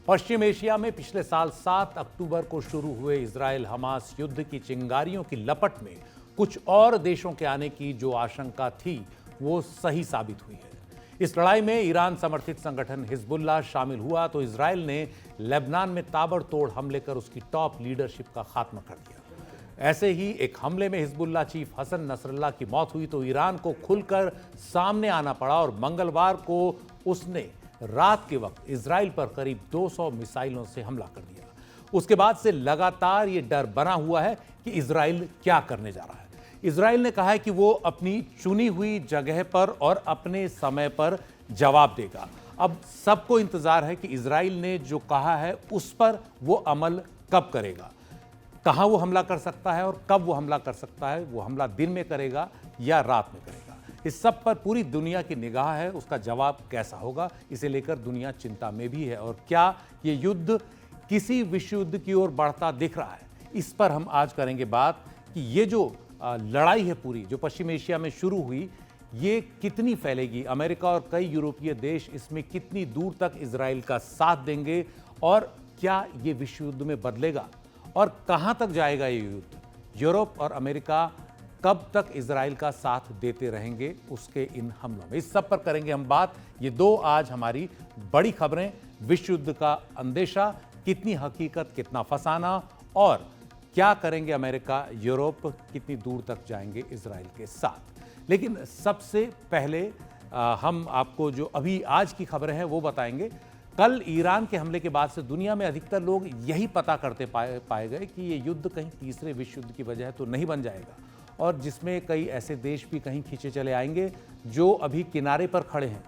पश्चिम Asia में पिछले साल 7 अक्टूबर को शुरू हुए इजराइल हमास युद्ध की चिंगारियों की लपट में कुछ और देशों के आने की जो आशंका थी वो सही साबित हुई है। इस लड़ाई में ईरान समर्थित संगठन हिजबुल्लाह शामिल हुआ तो इजराइल ने लेबनान में ताबड़तोड़ हमले कर उसकी टॉप लीडरशिप का खात्मा कर दिया। ऐसे ही एक हमले में हिजबुल्लाह चीफ हसन नसरल्लाह की मौत हुई तो ईरान को खुलकर सामने आना पड़ा और मंगलवार को उसने रात के वक्त इजराइल पर करीब 200 मिसाइलों से हमला कर दिया। उसके बाद से लगातार यह डर बना हुआ है कि इजराइल क्या करने जा रहा है। इजराइल ने कहा है कि वो अपनी चुनी हुई जगह पर और अपने समय पर जवाब देगा। अब सबको इंतजार है कि इजराइल ने जो कहा है उस पर वो अमल कब करेगा, कहां वो हमला कर सकता है और कब वो हमला कर सकता है। वो हमला दिन में करेगा या रात में करेगा, इस सब पर पूरी दुनिया की निगाह है। उसका जवाब कैसा होगा इसे लेकर दुनिया चिंता में भी है। और क्या ये युद्ध किसी विश्व युद्ध की ओर बढ़ता दिख रहा है, इस पर हम आज करेंगे बात कि ये जो लड़ाई है पूरी जो पश्चिम एशिया में शुरू हुई ये कितनी फैलेगी, अमेरिका और कई यूरोपीय देश इसमें कितनी दूर तक इजराइल का साथ देंगे और क्या ये विश्व युद्ध में बदलेगा और कहां तक जाएगा ये युद्ध। यूरोप और अमेरिका कब तक इजराइल का साथ देते रहेंगे उसके इन हमलों में, इस सब पर करेंगे हम बात। ये दो आज हमारी बड़ी खबरें, विश्व युद्ध का अंदेशा, कितनी हकीकत कितना फसाना और क्या करेंगे अमेरिका यूरोप, कितनी दूर तक जाएंगे इजराइल के साथ। लेकिन सबसे पहले हम आपको जो अभी आज की खबरें हैं वो बताएंगे। कल ईरान के हमले के बाद से दुनिया में अधिकतर लोग यही पता करते पाए गए कि ये युद्ध कहीं तीसरे विश्व युद्ध की वजह तो नहीं बन जाएगा और जिसमें कई ऐसे देश भी कहीं खींचे चले आएंगे जो अभी किनारे पर खड़े हैं।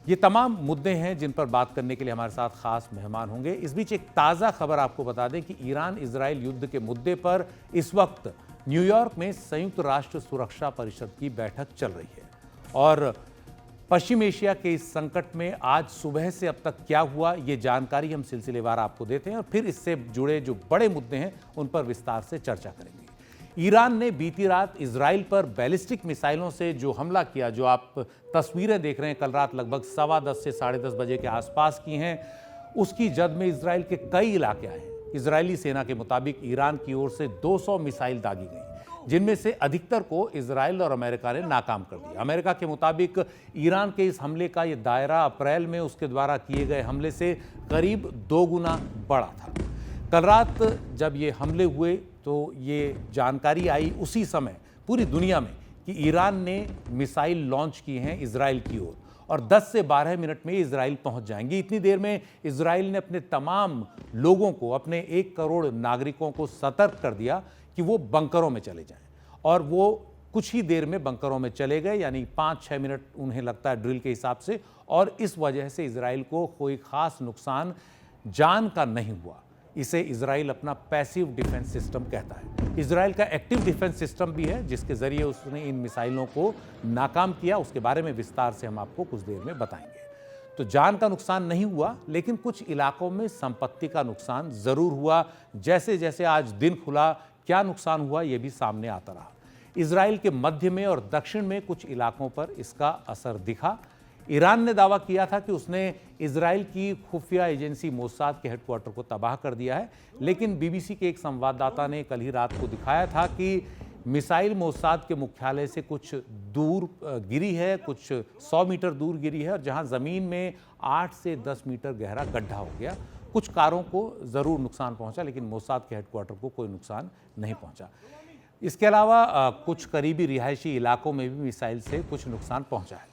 ये तमाम मुद्दे हैं जिन पर बात करने के लिए हमारे साथ खास मेहमान होंगे। इस बीच एक ताज़ा खबर आपको बता दें कि ईरान इजराइल युद्ध के मुद्दे पर इस वक्त न्यूयॉर्क में संयुक्त राष्ट्र सुरक्षा परिषद की बैठक चल रही है और पश्चिम एशिया के इस संकट में आज सुबह से अब तक क्या हुआ ये जानकारी हम सिलसिलेवार आपको देते हैं और फिर इससे जुड़े जो बड़े मुद्दे हैं उन पर विस्तार से चर्चा करेंगे। ईरान ने बीती रात इजराइल पर बैलिस्टिक मिसाइलों से जो हमला किया, जो आप तस्वीरें देख रहे हैं कल रात लगभग 10:15 से 10:30 बजे के आसपास की हैं, उसकी जद में इजराइल के कई इलाके आए हैं। इजरायली सेना के मुताबिक ईरान की ओर से 200 मिसाइल दागी गई जिनमें से अधिकतर को इजराइल और अमेरिका ने नाकाम कर दिया। अमेरिका के मुताबिक ईरान के इस हमले का ये दायरा अप्रैल में उसके द्वारा किए गए हमले से करीब 2 गुना बड़ा था। कल रात जब ये हमले हुए तो ये जानकारी आई उसी समय पूरी दुनिया में कि ईरान ने मिसाइल लॉन्च की हैं इजराइल की ओर और 10 से 12 मिनट में इजराइल पहुंच जाएंगी। इतनी देर में इजराइल ने अपने तमाम लोगों को, अपने 1 करोड़ नागरिकों को सतर्क कर दिया कि वो बंकरों में चले जाएं और वो कुछ ही देर में बंकरों में चले गए, यानी 5-6 मिनट उन्हें लगता है ड्रिल के हिसाब से, और इस वजह से इजराइल को कोई खास नुकसान जान का नहीं हुआ। इसे इजराइल अपना पैसिव डिफेंस सिस्टम कहता है। इजराइल का एक्टिव डिफेंस सिस्टम भी है जिसके जरिए उसने इन मिसाइलों को नाकाम किया, उसके बारे में विस्तार से हम आपको कुछ देर में बताएंगे। तो जान का नुकसान नहीं हुआ लेकिन कुछ इलाकों में संपत्ति का नुकसान जरूर हुआ। जैसे जैसे आज दिन खुला क्या नुकसान हुआ यह भी सामने आता रहा। इजराइल के मध्य में और दक्षिण में कुछ इलाकों पर इसका असर दिखा। ईरान ने दावा किया था कि उसने इजराइल की खुफिया एजेंसी मोसाद के हेडक्वार्टर को तबाह कर दिया है, लेकिन बीबीसी के एक संवाददाता ने कल ही रात को दिखाया था कि मिसाइल मोसाद के मुख्यालय से कुछ दूर गिरी है, कुछ 100 मीटर दूर गिरी है और जहां जमीन में 8 से 10 मीटर गहरा गड्ढा हो गया। कुछ कारों को जरूर नुकसान पहुंचा लेकिन मोसाद के हेडक्वार्टर को कोई नुकसान नहीं पहुंचा। इसके अलावा कुछ करीबी रिहायशी इलाकों में भी मिसाइल से कुछ नुकसान पहुंचा है।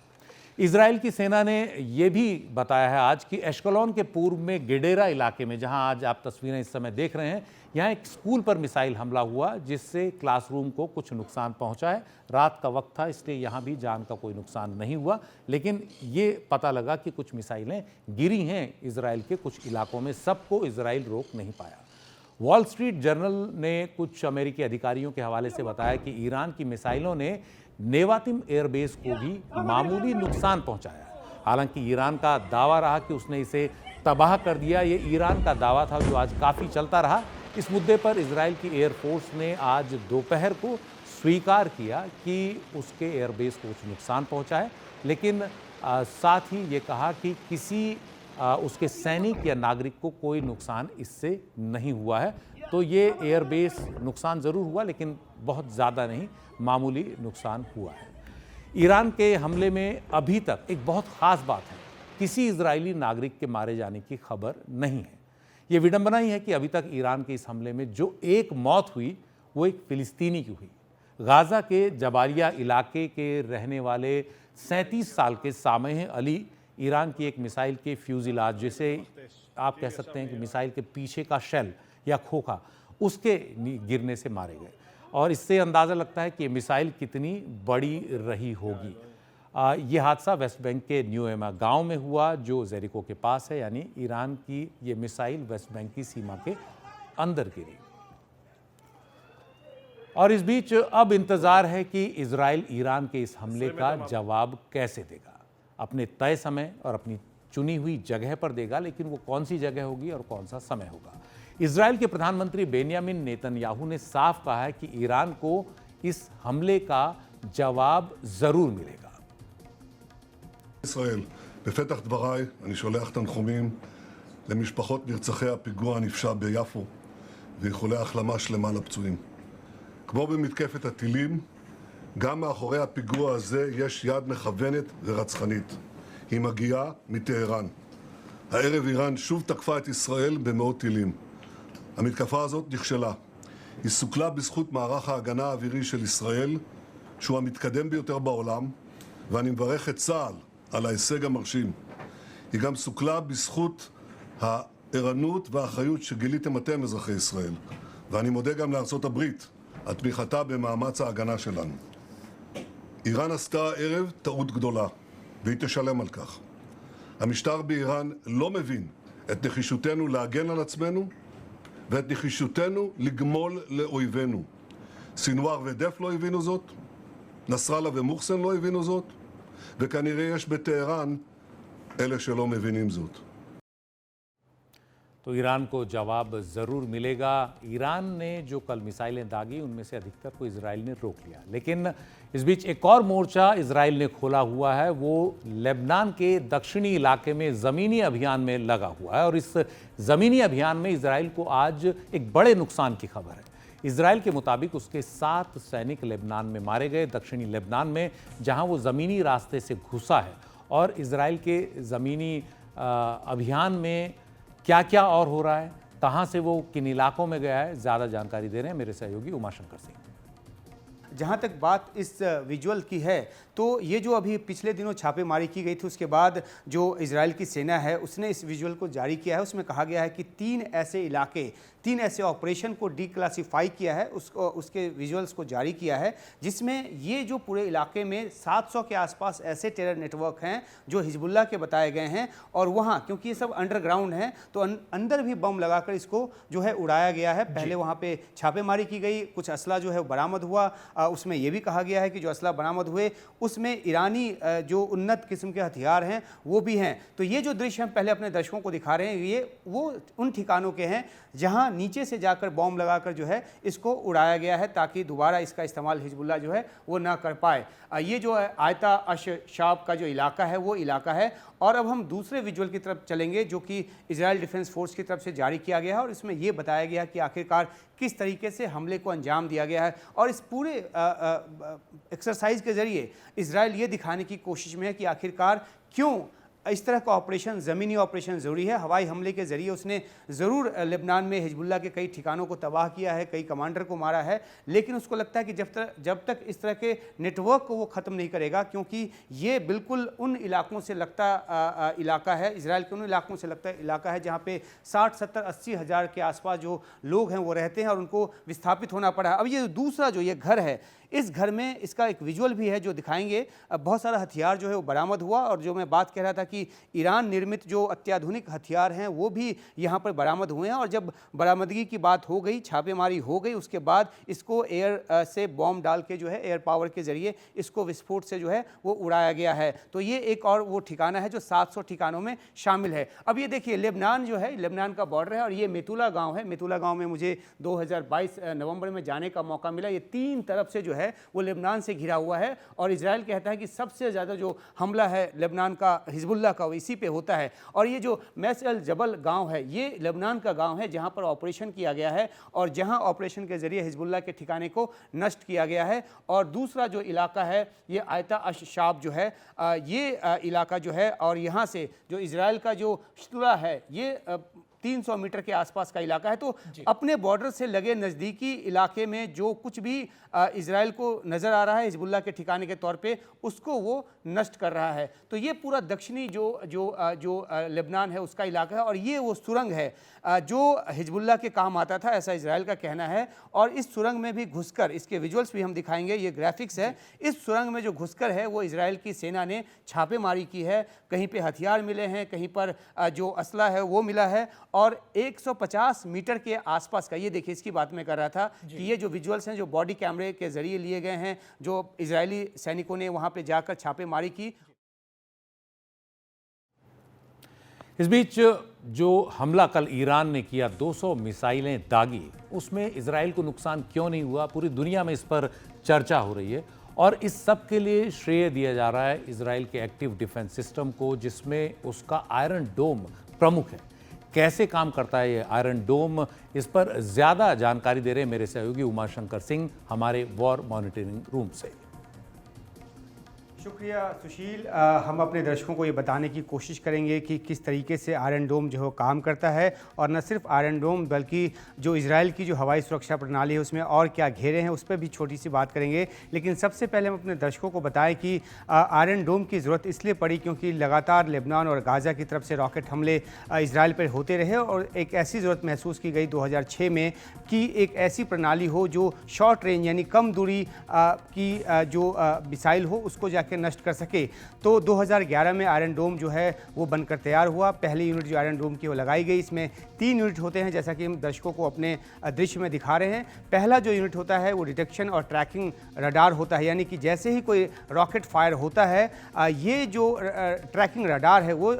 इजराइल की सेना ने यह भी बताया है आज कि एश्कलोन के पूर्व में गेडेरा इलाके में, जहां आज आप तस्वीरें इस समय देख रहे हैं, यहां एक स्कूल पर मिसाइल हमला हुआ जिससे क्लासरूम को कुछ नुकसान पहुंचा है। रात का वक्त था इसलिए यहां भी जान का कोई नुकसान नहीं हुआ, लेकिन ये पता लगा कि कुछ मिसाइलें गिरी हैं इजराइल के कुछ इलाकों में। सबको इजराइल रोक नहीं पाया। वॉल स्ट्रीट जर्नल ने कुछ अमेरिकी अधिकारियों के हवाले से बताया कि ईरान की मिसाइलों ने नेवातिम एयरबेस को भी मामूली नुकसान पहुंचाया। हालांकि ईरान का दावा रहा कि उसने इसे तबाह कर दिया। ये ईरान का दावा था जो आज काफ़ी चलता रहा। इस मुद्दे पर इजराइल की एयरफोर्स ने आज दोपहर को स्वीकार किया कि उसके एयरबेस को कुछ नुकसान पहुंचा है, लेकिन साथ ही ये कहा कि किसी उसके सैनिक या नागरिक को कोई नुकसान इससे नहीं हुआ है। तो ये एयरबेस नुकसान ज़रूर हुआ, लेकिन बहुत ज़्यादा नहीं, मामूली नुकसान हुआ है। ईरान के हमले में अभी तक एक बहुत ख़ास बात है, किसी इजरायली नागरिक के मारे जाने की खबर नहीं है। ये विडंबना ही है कि अभी तक ईरान के इस हमले में जो एक मौत हुई वो एक फ़िलिस्तीनी की हुई। गाज़ा के जबालिया इलाके के रहने वाले 37 साल के सामेह अली ईरान की एक मिसाइल के फ्यूजिलाज, जिसे आप कह सकते हैं कि मिसाइल के पीछे का शेल या खोखा, उसके गिरने से मारे गए। और इससे अंदाज़ा लगता है कि ये मिसाइल कितनी बड़ी रही होगी। ये हादसा वेस्ट बैंक के न्यू एमा गांव में हुआ, जो जेरिको के पास है, यानी ईरान की ये मिसाइल वेस्ट बैंक की सीमा के अंदर गिरी। और इस बीच अब इंतजार है कि इजराइल ईरान के इस हमले का जवाब कैसे देगा। अपने तय समय और अपनी चुनी हुई जगह पर देगा, लेकिन वो कौन सी जगह होगी और कौन सा समय होगा। इजराइल के प्रधानमंत्री बेंयामिन नेतन्याहू ने साफ कहा है कि ईरान को इस हमले का जवाब जरूर मिलेगा। ישראל, בפתח דבריי אני שולח תנחומים למשפחות נרצחי הפיגוע הנפשע ביפו ואיחולי החלמה שלמה לפצועים. כמו במתקפת הטילים, גם מאחורי הפיגוע הזה יש יד מכוונת ורצחנית. היא מגיעה מטהרן. הערב איראן שוב תקפה את ישראל במאות טילים. המתקפה הזאת נכשלה. היא סוכלה בזכות מערך ההגנה האווירי של ישראל, שהוא המתקדם ביותר בעולם, ואני מברך את צה"ל על ההישג המרשים. היא גם סוכלה בזכות הערנות והאחריות שגיליתם אתם, אזרחי ישראל. ואני מודה גם לארצות הברית על תמיכתה במאמץ ההגנה שלנו. איראן עשתה הערב טעות גדולה, והיא תשלם על כך. המשטר באיראן לא מבין את נחישותנו להגן על עצמנו, ואת נחישותנו לגמול לאויבינו. סינואר ודף לא הבינו זאת, נסראללה ומוחסן לא הבינו זאת, וכנראה יש בטהרן אלה שלא מבינים זאת. तो ईरान को जवाब ज़रूर मिलेगा। ईरान ने जो कल मिसाइलें दागी, उनमें से अधिकतर को इजराइल ने रोक लिया, लेकिन इस बीच एक और मोर्चा इजराइल ने खोला हुआ है। वो लेबनान के दक्षिणी इलाके में ज़मीनी अभियान में लगा हुआ है, और इस ज़मीनी अभियान में इजराइल को आज एक बड़े नुकसान की खबर है। इजराइल के मुताबिक उसके 7 सैनिक लेबनान में मारे गए, दक्षिणी लेबनान में, जहां वो ज़मीनी रास्ते से घुसा है। और इजराइल के ज़मीनी अभियान में क्या क्या और हो रहा है, कहां से वो किन इलाकों में गया है, ज़्यादा जानकारी दे रहे हैं मेरे सहयोगी उमाशंकर सिंह। जहाँ तक बात इस विजुअल की है, तो ये जो अभी पिछले दिनों छापेमारी की गई थी, उसके बाद जो इजराइल की सेना है उसने इस विजुअल को जारी किया है। उसमें कहा गया है कि 3 ऐसे इलाके, 3 ऐसे ऑपरेशन को डिक्लासिफाई किया है, उसके विजुअल्स को जारी किया है, जिसमें ये जो पूरे इलाके में 700 के आसपास ऐसे टेरर नेटवर्क हैं जो हिजबुल्लाह के बताए गए हैं। और वहाँ क्योंकि ये सब अंडरग्राउंड है, तो अंदर भी बम लगाकर इसको जो है उड़ाया गया है। पहले वहाँ पे छापेमारी की गई, कुछ असला जो है बरामद हुआ। उसमें यह भी कहा गया है कि जो असला बरामद हुए उसमें ईरानी जो उन्नत किस्म के हथियार हैं वो भी हैं। तो ये जो दृश्य हम पहले अपने दर्शकों को दिखा रहे हैं, ये वो उन ठिकानों के हैं जहां नीचे से जाकर बॉम्ब लगाकर जो है इसको उड़ाया गया है, ताकि दोबारा इसका इस्तेमाल हिजबुल्लाह जो है वो ना कर पाए। ये जो है आयता अश-शाब का जो इलाका है वो इलाका है। और अब हम दूसरे विजुअल की तरफ चलेंगे, जो कि इजराइल डिफेंस फोर्स की तरफ से जारी किया गया है, और इसमें ये बताया गया है कि आखिरकार किस तरीके से हमले को अंजाम दिया गया है। और इस पूरे एक्सरसाइज के ज़रिए इजराइल ये दिखाने की कोशिश में है कि आखिरकार क्यों इस तरह का ऑपरेशन, ज़मीनी ऑपरेशन ज़रूरी है। हवाई हमले के ज़रिए उसने ज़रूर लेबनान में हिजबुल्लाह के कई ठिकानों को तबाह किया है, कई कमांडर को मारा है, लेकिन उसको लगता है कि जब तक इस तरह के नेटवर्क को वो ख़त्म नहीं करेगा, क्योंकि ये बिल्कुल उन इलाकों से लगता इलाका है, इजराइल के उन इलाकों से लगता इलाका है जहाँ पे 60, 70, 80 हज़ार के आसपास जो लोग हैं वो रहते हैं, और उनको विस्थापित होना पड़ा है। अब ये दूसरा जो ये घर है, इस घर में इसका एक विजुअल भी है जो दिखाएंगे। अब बहुत सारा हथियार जो है वो बरामद हुआ, और जो मैं बात कह रहा था कि ईरान निर्मित जो अत्याधुनिक हथियार हैं वो भी यहाँ पर बरामद हुए हैं। और जब बरामदगी की बात हो गई, छापेमारी हो गई, उसके बाद इसको एयर से बॉम्ब डाल के जो है एयर पावर के ज़रिए इसको विस्फोट से जो है वो उड़ाया गया है। तो ये एक और वो ठिकाना है जो 700 ठिकानों में शामिल है। अब ये देखिए, लेबनान जो है, लेबनान का बॉर्डर है, और ये मेतुला गाँव है। मेतुला गाँव में मुझे 2022 नवंबर में जाने का मौका मिला। ये 3 तरफ से जो है वो लेबनान से घिरा हुआ है, और इजराइल कहता है कि सबसे ज़्यादा जो हमला है लेबनान का हिजबुल्लाह हिजबुल्लाह का इसी पे होता है। और ये जो मैस अल जबल गांव है ये लेबनान का गांव है जहां पर ऑपरेशन किया गया है और जहां ऑपरेशन के जरिए हिजबुल्लाह के ठिकाने को नष्ट किया गया है। और दूसरा जो इलाका है ये आयता अश शाब जो है ये इलाका जो है, और यहाँ से जो इजराइल का जो शुतुला है ये 300 मीटर के आसपास का इलाका है। तो अपने बॉर्डर से लगे नज़दीकी इलाके में जो कुछ भी इजराइल को नज़र आ रहा है हिजबुल्लाह के ठिकाने के तौर पे उसको वो नष्ट कर रहा है। तो ये पूरा दक्षिणी जो लेबनान है उसका इलाका है और ये वो सुरंग है जो हिजबुल्लाह के काम आता था, ऐसा इजराइल का कहना है। और इस सुरंग में भी घुसकर, इसके विजुअल्स भी हम दिखाएंगे, ये ग्राफिक्स है, इस सुरंग में जो घुसकर है वो इजराइल की सेना ने छापेमारी की है। कहीं पे हथियार मिले हैं, कहीं पर जो असला है वो मिला है। और 150 मीटर के आसपास का, ये देखिए इसकी बात मैं कर रहा था कि ये जो विजुअल्स हैं जो बॉडी कैमरे के जरिए लिए गए हैं, जो इजरायली सैनिकों ने वहां पे जाकर छापेमारी की। इस बीच जो हमला कल ईरान ने किया, 200 मिसाइलें दागी, उसमें इजराइल को नुकसान क्यों नहीं हुआ, पूरी दुनिया में इस पर चर्चा हो रही है। और इस सब के लिए श्रेय दिया जा रहा है इजराइल के एक्टिव डिफेंस सिस्टम को, जिसमें उसका आयरन डोम प्रमुख है। कैसे काम करता है ये आयरन डोम, इस पर ज़्यादा जानकारी दे रहे हैं मेरे सहयोगी उमाशंकर सिंह हमारे वॉर मॉनिटरिंग रूम से। शुक्रिया सुशील। हम अपने दर्शकों को ये बताने की कोशिश करेंगे कि किस तरीके से आयरन डोम जो है काम करता है, और न सिर्फ आयरन डोम बल्कि जो इजराइल की जो हवाई सुरक्षा प्रणाली है उसमें और क्या घेरे हैं उस पर भी छोटी सी बात करेंगे। लेकिन सबसे पहले हम अपने दर्शकों को बताएं कि आयरन डोम की ज़रूरत इसलिए पड़ी क्योंकि लगातार लेबनान और गाज़ा की तरफ से रॉकेट हमले इजराइल पर होते रहे और एक ऐसी ज़रूरत महसूस की गई 2006 में कि एक ऐसी प्रणाली हो जो शॉर्ट रेंज यानी कम दूरी की जो मिसाइल हो उसको जाके नष्ट कर सके। तो 2011 में आयरन डोम जो है वो बनकर तैयार हुआ। पहली यूनिट जो आयरन डोम की वो लगाई गई। इसमें 3 यूनिट होते हैं जैसा कि हम दर्शकों को अपने दृश्य में दिखा रहे हैं। पहला जो यूनिट होता है वो डिटेक्शन और ट्रैकिंग रडार होता है, यानी कि जैसे ही कोई रॉकेट फायर होता है ये जो ट्रैकिंग रडार है वो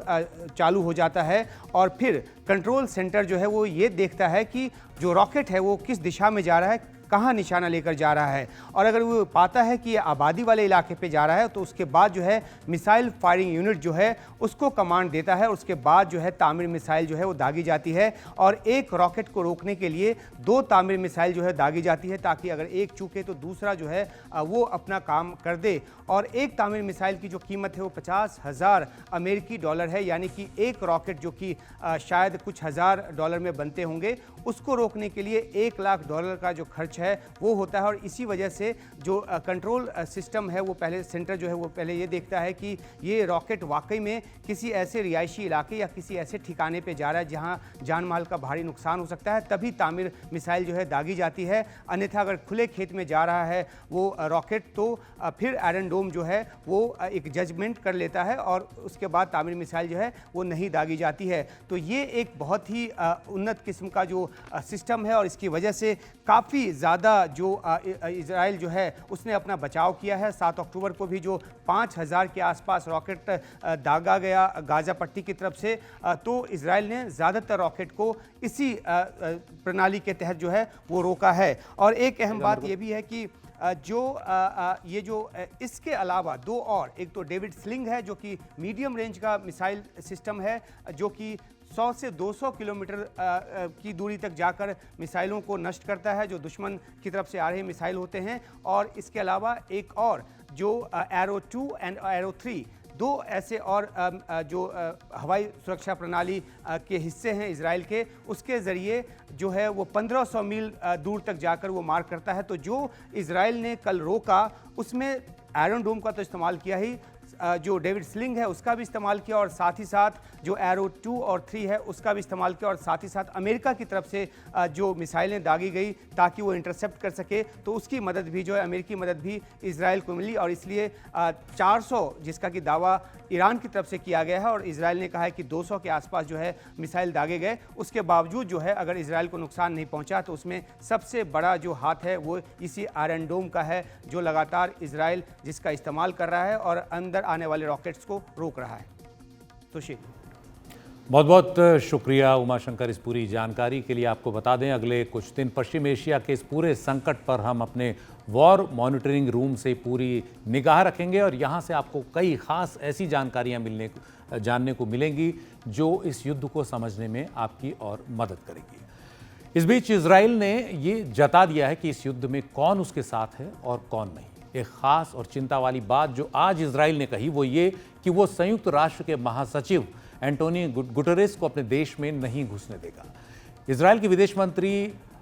चालू हो जाता है और फिर कंट्रोल सेंटर जो है वो ये देखता है कि जो रॉकेट है वो किस दिशा में जा रहा है, कहाँ निशाना लेकर जा रहा है। और अगर वो पाता है कि ये आबादी वाले इलाके पे जा रहा है तो उसके बाद जो है मिसाइल फायरिंग यूनिट जो है उसको कमांड देता है। उसके बाद जो है तामीर मिसाइल जो है वो दागी जाती है और एक रॉकेट को रोकने के लिए 2 तामीर मिसाइल जो है दागी जाती है, ताकि अगर एक चूके तो दूसरा जो है वो अपना काम कर दे। और एक तामीर मिसाइल की जो कीमत है वो 50,000 अमेरिकी डॉलर है, यानी कि एक रॉकेट जो कि शायद कुछ हज़ार डॉलर में बनते होंगे, उसको रोकने के लिए $1 लाख का जो खर्च है वो होता है। और इसी वजह से जो कंट्रोल सिस्टम है वो पहले सेंटर जो है वो पहले ये देखता है कि ये रॉकेट वाकई में किसी ऐसे रिहायशी इलाके या किसी ऐसे ठिकाने पे जा रहा है जहां जान माल का भारी नुकसान हो सकता है, तभी तामीर मिसाइल जो है दागी जाती है। अन्यथा अगर खुले खेत में जा रहा है वो रॉकेट तो फिर आयरन डोम जो है वो एक जजमेंट कर लेता है और उसके बाद तामीर मिसाइल जो है वो नहीं दागी जाती है। तो ये एक बहुत ही उन्नत किस्म का जो सिस्टम है और इसकी वजह से काफ़ी ज़्यादा जो इजराइल जो है उसने अपना बचाव किया है। 7 अक्टूबर को भी जो 5,000 के आसपास रॉकेट दागा गया गाज़ा पट्टी की तरफ से, तो इजराइल ने ज़्यादातर रॉकेट को इसी प्रणाली के तहत जो है वो रोका है। और एक अहम बात ये भी है कि ये जो इसके अलावा 2 और, एक तो डेविड स्लिंग है जो कि मीडियम रेंज का मिसाइल सिस्टम है जो कि 100 से 200 किलोमीटर की दूरी तक जाकर मिसाइलों को नष्ट करता है जो दुश्मन की तरफ से आ रहे मिसाइल होते हैं। और इसके अलावा एक और जो एरो 2 एंड एरो 3, 2 ऐसे और जो हवाई सुरक्षा प्रणाली के हिस्से हैं इजराइल के, उसके ज़रिए जो है वो 1500 मील दूर तक जाकर वो मार करता है। तो जो इजराइल ने कल रोका उसमें आयरन डोम का तो इस्तेमाल किया ही, जो डेविड स्लिंग है उसका भी इस्तेमाल किया और साथ ही साथ जो एरो 2 और 3 है उसका भी इस्तेमाल किया और साथ ही साथ अमेरिका की तरफ से जो मिसाइलें दागी गई ताकि वो इंटरसेप्ट कर सके, तो उसकी मदद भी जो है अमेरिकी मदद भी इजराइल को मिली। और इसलिए 400 जिसका कि दावा ईरान की तरफ से किया गया है और इजराइल ने कहा है कि 200 के आसपास जो है मिसाइल दागे गए। उसके बावजूद जो है अगर इजराइल को नुकसान नहीं पहुंचा तो उसमें सबसे बड़ा जो हाथ है वो इसी आयरन डोम का है जो लगातार इजराइल जिसका इस्तेमाल कर रहा है और अंदर आने वाले रॉकेट्स को रोक रहा है। सुशील, बहुत बहुत शुक्रिया उमाशंकर इस पूरी जानकारी के लिए। आपको बता दें अगले कुछ दिन पश्चिम एशिया के इस पूरे संकट पर हम अपने वॉर मॉनिटरिंग रूम से पूरी निगाह रखेंगे और यहाँ से आपको कई खास ऐसी जानकारियाँ जानने को मिलेंगी जो इस युद्ध को समझने में आपकी और मदद करेगी। इस बीच इजराइल ने ये जता दिया है कि इस युद्ध में कौन उसके साथ है और कौन नहीं। एक खास और चिंता वाली बात जो आज इजराइल ने कही वो ये कि वो संयुक्त राष्ट्र के महासचिव एंटोनियो गुटेरेस को अपने देश में नहीं घुसने देगा। इजराइल के विदेश मंत्री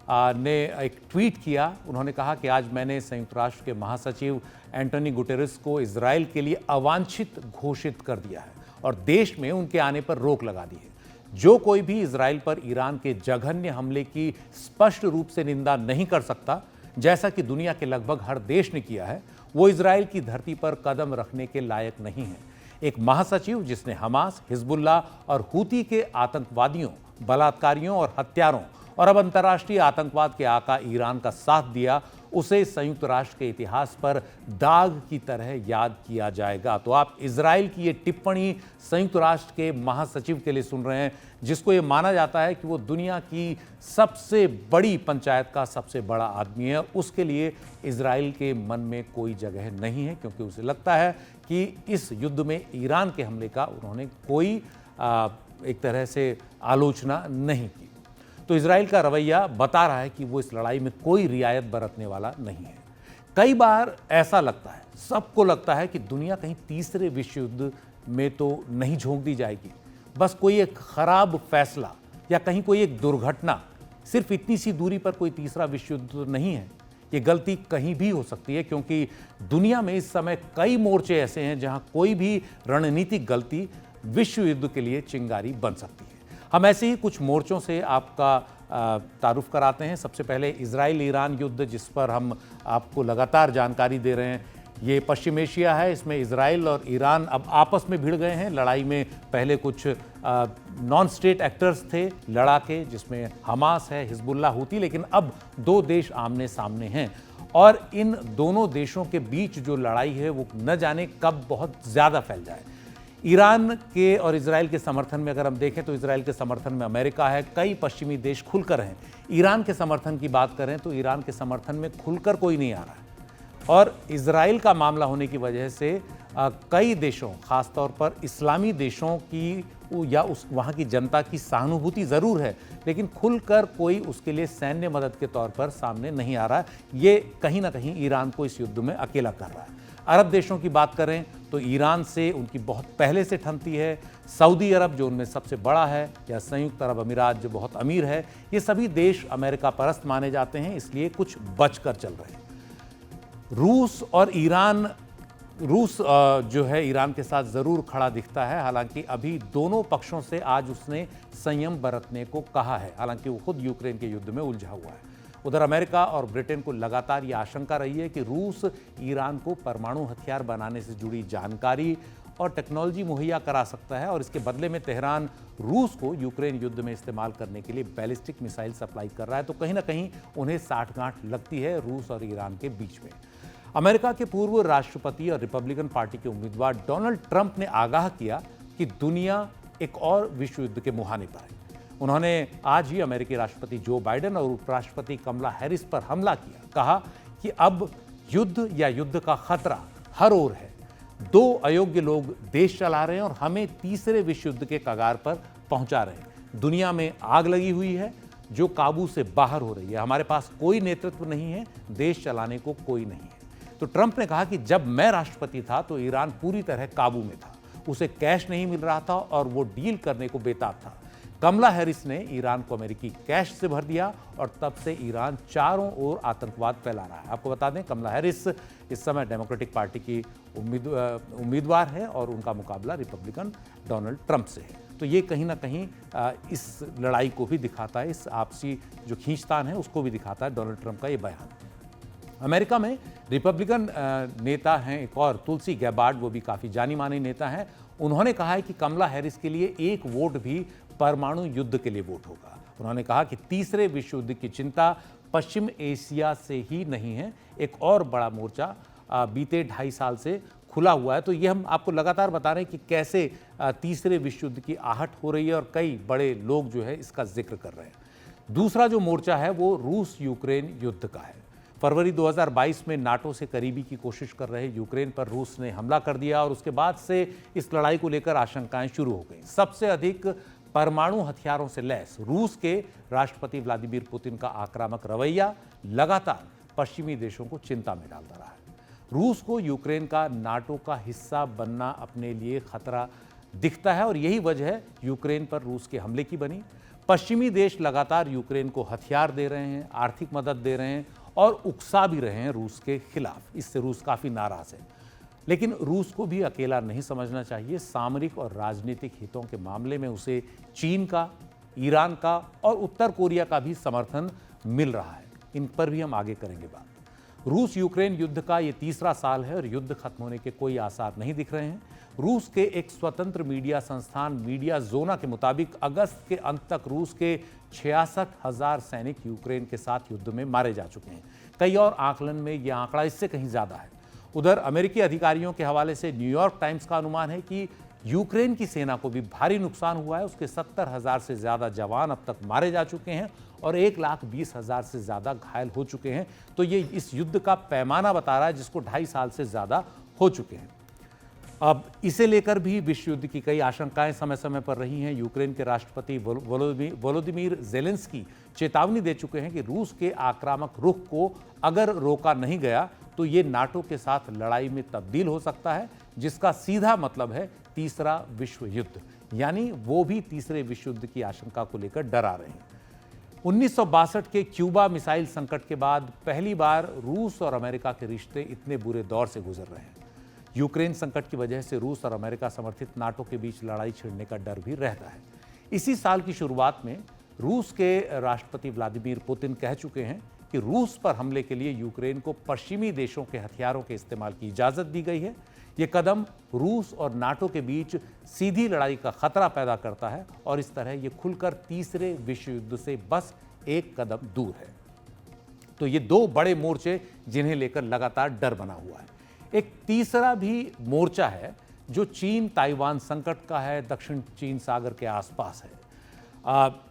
ने एक ट्वीट किया। उन्होंने कहा कि आज मैंने संयुक्त राष्ट्र के महासचिव एंटोनियो गुटेरेस को इजराइल के लिए अवांछित घोषित कर दिया है और देश में उनके आने पर रोक लगा दी है। जो कोई भी इजराइल पर ईरान के जघन्य हमले की स्पष्ट रूप से निंदा नहीं कर सकता, जैसा कि दुनिया के लगभग हर देश ने किया है, वो इजराइल की धरती पर कदम रखने के लायक नहीं है। एक महासचिव जिसने हमास, हिजबुल्लाह और हूती के आतंकवादियों, बलात्कारियों और हत्यारों और अब अंतर्राष्ट्रीय आतंकवाद के आका ईरान का साथ दिया, उसे संयुक्त राष्ट्र के इतिहास पर दाग की तरह याद किया जाएगा। तो आप इजराइल की ये टिप्पणी संयुक्त राष्ट्र के महासचिव के लिए सुन रहे हैं, जिसको ये माना जाता है कि वो दुनिया की सबसे बड़ी पंचायत का सबसे बड़ा आदमी है। उसके लिए इजराइल के मन में कोई जगह नहीं है, क्योंकि उसे लगता है कि इस युद्ध में ईरान के हमले का उन्होंने कोई एक तरह से आलोचना नहीं की। तो इजराइल का रवैया बता रहा है कि वो इस लड़ाई में कोई रियायत बरतने वाला नहीं है। कई बार ऐसा लगता है, सबको लगता है कि दुनिया कहीं तीसरे विश्व युद्ध में तो नहीं झोंक दी जाएगी। बस कोई एक खराब फैसला या कहीं कोई एक दुर्घटना, सिर्फ इतनी सी दूरी पर कोई तीसरा विश्व युद्ध तो नहीं है। ये गलती कहीं भी हो सकती है, क्योंकि दुनिया में इस समय कई मोर्चे ऐसे हैं जहां कोई भी रणनीतिक गलती विश्व युद्ध के लिए चिंगारी बन सकती है। हम ऐसे ही कुछ मोर्चों से आपका तारुफ कराते हैं। सबसे पहले इजराइल ईरान युद्ध, जिस पर हम आपको लगातार जानकारी दे रहे हैं। ये पश्चिम एशिया है, इसमें इजराइल और ईरान अब आपस में भिड़ गए हैं। लड़ाई में पहले कुछ नॉन स्टेट एक्टर्स थे लड़ा के, जिसमें हमास है, हिजबुल्लाह, हूती, लेकिन अब दो देश आमने सामने हैं और इन दोनों देशों के बीच जो लड़ाई है वो न जाने कब बहुत ज़्यादा फैल जाए। ईरान के और इजराइल के समर्थन में अगर हम देखें तो इजराइल के समर्थन में अमेरिका है, कई पश्चिमी देश खुलकर हैं। ईरान के समर्थन की बात करें तो ईरान के समर्थन में खुलकर कोई नहीं आ रहा है। और इजराइल का मामला होने की वजह से कई देशों, खासतौर पर इस्लामी देशों की या वहाँ की जनता की सहानुभूति ज़रूर है, लेकिन खुलकर कोई उसके लिए सैन्य मदद के तौर पर सामने नहीं आ रहा है। ये कहीं ना कहीं ईरान को इस युद्ध में अकेला कर रहा है। अरब देशों की बात करें तो ईरान से उनकी बहुत पहले से ठनती है। सऊदी अरब जो उनमें सबसे बड़ा है, या संयुक्त अरब अमीरात जो बहुत अमीर है, ये सभी देश अमेरिका परस्त माने जाते हैं, इसलिए कुछ बचकर चल रहे हैं। रूस और ईरान, रूस जो है ईरान के साथ ज़रूर खड़ा दिखता है, हालांकि अभी दोनों पक्षों से आज उसने संयम बरतने को कहा है, हालांकि वो खुद यूक्रेन के युद्ध में उलझा हुआ है। उधर अमेरिका और ब्रिटेन को लगातार ये आशंका रही है कि रूस ईरान को परमाणु हथियार बनाने से जुड़ी जानकारी और टेक्नोलॉजी मुहैया करा सकता है और इसके बदले में तेहरान रूस को यूक्रेन युद्ध में इस्तेमाल करने के लिए बैलिस्टिक मिसाइल सप्लाई कर रहा है। तो कहीं ना कहीं उन्हें साठगांठ लगती है रूस और ईरान के बीच में। अमेरिका के पूर्व राष्ट्रपति और रिपब्लिकन पार्टी के उम्मीदवार डोनाल्ड ट्रंप ने आगाह किया कि दुनिया एक और विश्व युद्ध के मुहाने पर है। उन्होंने आज ही अमेरिकी राष्ट्रपति जो बाइडेन और उपराष्ट्रपति कमला हैरिस पर हमला किया, कहा कि अब युद्ध या युद्ध का खतरा हर ओर है। दो अयोग्य लोग देश चला रहे हैं और हमें तीसरे विश्व युद्ध के कगार पर पहुंचा रहे हैं। दुनिया में आग लगी हुई है जो काबू से बाहर हो रही है। हमारे पास कोई नेतृत्व नहीं है, देश चलाने को कोई नहीं है। तो ट्रंप ने कहा कि जब मैं राष्ट्रपति था तो ईरान पूरी तरह काबू में था, उसे कैश नहीं मिल रहा था और वो डील करने को बेताब था। कमला हैरिस ने ईरान को अमेरिकी कैश से भर दिया और तब से ईरान चारों ओर आतंकवाद फैला रहा है। आपको बता दें, कमला हैरिस इस समय डेमोक्रेटिक पार्टी की उम्मीदवार है और उनका मुकाबला रिपब्लिकन डोनाल्ड ट्रंप से है। तो ये कहीं ना कहीं इस लड़ाई को भी दिखाता है, इस आपसी जो खींचतान है उसको भी दिखाता है डोनाल्ड ट्रंप का ये बयान। अमेरिका में रिपब्लिकन नेता हैं एक और, तुलसी गैबार्ड, वो भी काफ़ी जानी मानी नेता हैं। उन्होंने कहा है कि कमला हैरिस के लिए एक वोट भी परमाणु युद्ध के लिए वोट होगा। उन्होंने कहा कि तीसरे विश्व युद्ध की चिंता पश्चिम एशिया से ही नहीं है, एक और बड़ा मोर्चा बीते 2.5 साल से खुला हुआ है। तो ये हम आपको लगातार बता रहे हैं कि कैसे तीसरे विश्व युद्ध की आहट हो रही है और कई बड़े लोग जो है इसका जिक्र कर रहे हैं। दूसरा जो मोर्चा है वो रूस यूक्रेन युद्ध का है। फरवरी 2022 में नाटो से करीबी की कोशिश कर रहे यूक्रेन पर रूस ने हमला कर दिया और उसके बाद से इस लड़ाई को लेकर आशंकाएं शुरू हो गई। सबसे अधिक परमाणु हथियारों से लैस रूस के राष्ट्रपति व्लादिमीर पुतिन का आक्रामक रवैया लगातार पश्चिमी देशों को चिंता में डालता रहा है। रूस को यूक्रेन का नाटो का हिस्सा बनना अपने लिए खतरा दिखता है और यही वजह है यूक्रेन पर रूस के हमले की बनी। पश्चिमी देश लगातार यूक्रेन को हथियार दे रहे हैं, आर्थिक मदद दे रहे हैं और उकसा भी रहे हैं रूस के खिलाफ। इससे रूस काफ़ी नाराज है, लेकिन रूस को भी अकेला नहीं समझना चाहिए। सामरिक और राजनीतिक हितों के मामले में उसे चीन का, ईरान का और उत्तर कोरिया का भी समर्थन मिल रहा है। इन पर भी हम आगे करेंगे बात। रूस यूक्रेन युद्ध का ये तीसरा साल है और युद्ध खत्म होने के कोई आसार नहीं दिख रहे हैं। रूस के एक स्वतंत्र मीडिया संस्थान मीडिया जोना के मुताबिक अगस्त के अंत तक रूस के 66,000 सैनिक यूक्रेन के साथ युद्ध में मारे जा चुके हैं। कई और आकलन में यह आंकड़ा इससे कहीं ज़्यादा है। उधर अमेरिकी अधिकारियों के हवाले से न्यूयॉर्क टाइम्स का अनुमान है कि यूक्रेन की सेना को भी भारी नुकसान हुआ है। उसके 70,000 से ज़्यादा जवान अब तक मारे जा चुके हैं और 1,20,000 से ज़्यादा घायल हो चुके हैं। तो ये इस युद्ध का पैमाना बता रहा है जिसको 2.5 साल से ज़्यादा हो चुके हैं। अब इसे लेकर भी विश्व युद्ध की कई आशंकाएं समय समय पर रही हैं। यूक्रेन के राष्ट्रपति वोलोदिमीर ज़ेलेंस्की चेतावनी दे चुके हैं कि रूस के आक्रामक रुख को अगर रोका नहीं गया तो ये नाटो के साथ लड़ाई में तब्दील हो सकता है, जिसका सीधा मतलब है तीसरा विश्व युद्ध। यानी वो भी तीसरे विश्व युद्ध की आशंका को लेकर डरा रहे हैं। 1962 के क्यूबा मिसाइल संकट के बाद पहली बार रूस और अमेरिका के रिश्ते इतने बुरे दौर से गुजर रहे हैं। यूक्रेन संकट की वजह से रूस और अमेरिका समर्थित नाटो के बीच लड़ाई छिड़ने का डर भी रहता है। इसी साल की शुरुआत में रूस के राष्ट्रपति व्लादिमीर पुतिन कह चुके हैं कि रूस पर हमले के लिए यूक्रेन को पश्चिमी देशों के हथियारों के इस्तेमाल की इजाज़त दी गई है। ये कदम रूस और नाटो के बीच सीधी लड़ाई का खतरा पैदा करता है और इस तरह ये खुलकर तीसरे विश्व युद्ध से बस एक कदम दूर है। तो ये दो बड़े मोर्चे जिन्हें लेकर लगातार डर बना हुआ है। एक तीसरा भी मोर्चा है जो चीन ताइवान संकट का है, दक्षिण चीन सागर के आसपास है।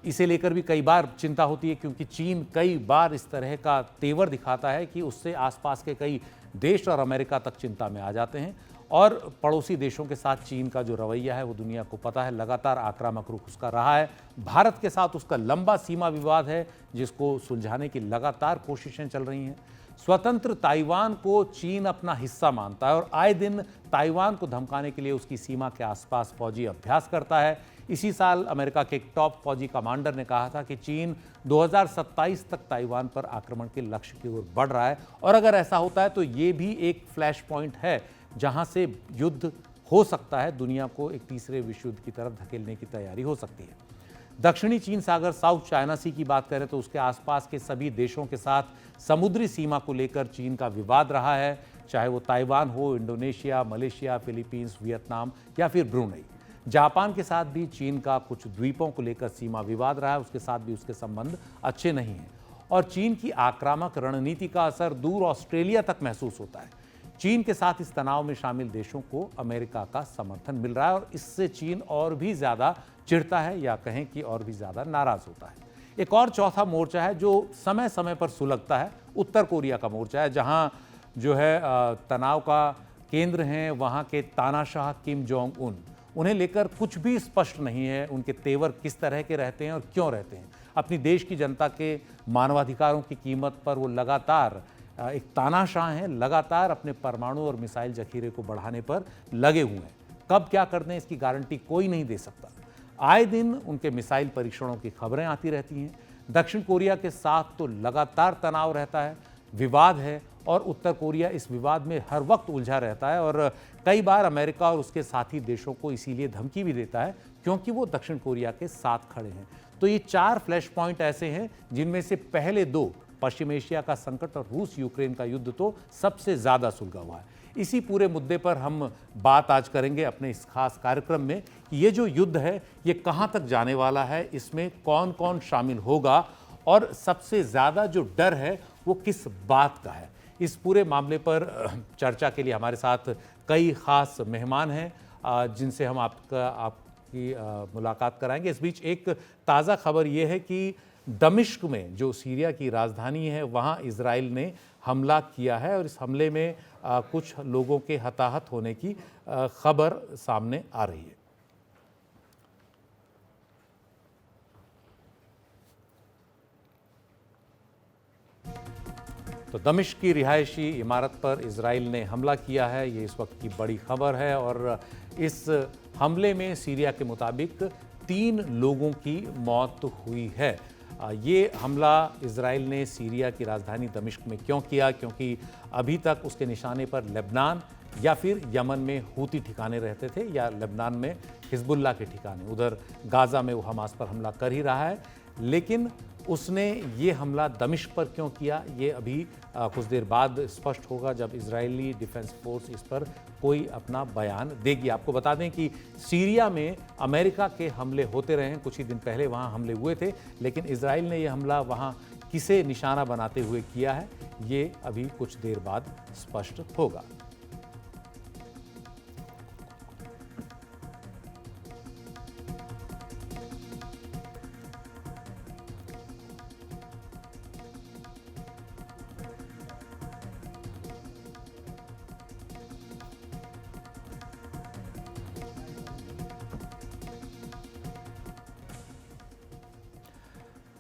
इसे लेकर भी कई बार चिंता होती है क्योंकि चीन कई बार इस तरह का तेवर दिखाता है कि उससे आसपास के कई देश और अमेरिका तक चिंता में आ जाते हैं। और पड़ोसी देशों के साथ चीन का जो रवैया है वो दुनिया को पता है, लगातार आक्रामक रुख उसका रहा है। भारत के साथ उसका लंबा सीमा विवाद है जिसको सुलझाने की लगातार कोशिशें चल रही हैं। स्वतंत्र ताइवान को चीन अपना हिस्सा मानता है और आए दिन ताइवान को धमकाने के लिए उसकी सीमा के आसपास फौजी अभ्यास करता है। इसी साल अमेरिका के एक टॉप फौजी कमांडर ने कहा था कि चीन 2027 तक ताइवान पर आक्रमण के लक्ष्य की ओर बढ़ रहा है और अगर ऐसा होता है तो ये भी एक फ्लैश पॉइंट है जहां से युद्ध हो सकता है, दुनिया को एक तीसरे विश्व युद्ध की तरफ धकेलने की तैयारी हो सकती है। दक्षिणी चीन सागर साउथ चाइना सी की बात करें तो उसके आसपास के सभी देशों के साथ समुद्री सीमा को लेकर चीन का विवाद रहा है, चाहे वो ताइवान हो, इंडोनेशिया, मलेशिया, फिलीपींस, वियतनाम या फिर ब्रुनेई। जापान के साथ भी चीन का कुछ द्वीपों को लेकर सीमा विवाद रहा है, उसके साथ भी उसके संबंध अच्छे नहीं हैं। और चीन की आक्रामक रणनीति का असर दूर ऑस्ट्रेलिया तक महसूस होता है। चीन के साथ इस तनाव में शामिल देशों को अमेरिका का समर्थन मिल रहा है और इससे चीन और भी ज़्यादा चिढ़ता है या कहें कि और भी ज़्यादा नाराज़ होता है। एक और चौथा मोर्चा है जो समय समय पर सुलगता है, उत्तर कोरिया का मोर्चा है, जहां जो है तनाव का केंद्र हैं वहां के तानाशाह किम जोंग उन। उन्हें लेकर कुछ भी स्पष्ट नहीं है, उनके तेवर किस तरह के रहते हैं और क्यों रहते हैं। अपनी देश की जनता के मानवाधिकारों की कीमत पर वो लगातार एक तानाशाह हैं, लगातार अपने परमाणु और मिसाइल जखीरे को बढ़ाने पर लगे हुए हैं। कब क्या कर दें इसकी गारंटी कोई नहीं दे सकता। आए दिन उनके मिसाइल परीक्षणों की खबरें आती रहती हैं। दक्षिण कोरिया के साथ तो लगातार तनाव रहता है, विवाद है और उत्तर कोरिया इस विवाद में हर वक्त उलझा रहता है और कई बार अमेरिका और उसके साथी देशों को इसीलिए धमकी भी देता है क्योंकि वो दक्षिण कोरिया के साथ खड़े हैं। तो ये 4 फ्लैश पॉइंट ऐसे हैं जिनमें से पहले 2, पश्चिम एशिया का संकट और रूस यूक्रेन का युद्ध, तो सबसे ज़्यादा सुलझा हुआ है। इसी पूरे मुद्दे पर हम बात आज करेंगे अपने इस खास कार्यक्रम में कि ये जो युद्ध है ये कहाँ तक जाने वाला है, इसमें कौन कौन शामिल होगा और सबसे ज़्यादा जो डर है वो किस बात का है। इस पूरे मामले पर चर्चा के लिए हमारे साथ कई खास मेहमान हैं जिनसे हम आपकी मुलाकात कराएंगे। इस बीच एक ताज़ा खबर ये है कि दमिश्क में जो सीरिया की राजधानी है वहाँ इजराइल ने हमला किया है और इस हमले में कुछ लोगों के हताहत होने की खबर सामने आ रही है। तो दमिश्क की रिहायशी इमारत पर इजराइल ने हमला किया है, ये इस वक्त की बड़ी खबर है और इस हमले में सीरिया के मुताबिक 3 लोगों की मौत हुई है। ये हमला इजराइल ने सीरिया की राजधानी दमिश्क में क्यों किया? क्योंकि अभी तक उसके निशाने पर लेबनान या फिर यमन में हूती ठिकाने रहते थे या लेबनान में हिजबुल्लाह के ठिकाने, उधर गाज़ा में वो हमास पर हमला कर ही रहा है। लेकिन उसने ये हमला दमिश्क पर क्यों किया, ये अभी कुछ देर बाद स्पष्ट होगा जब इजरायली डिफेंस फोर्स इस पर कोई अपना बयान देगी। आपको बता दें कि सीरिया में अमेरिका के हमले होते रहे हैं, कुछ ही दिन पहले वहाँ हमले हुए थे, लेकिन इजराइल ने यह हमला वहाँ किसे निशाना बनाते हुए किया है, ये अभी कुछ देर बाद स्पष्ट होगा।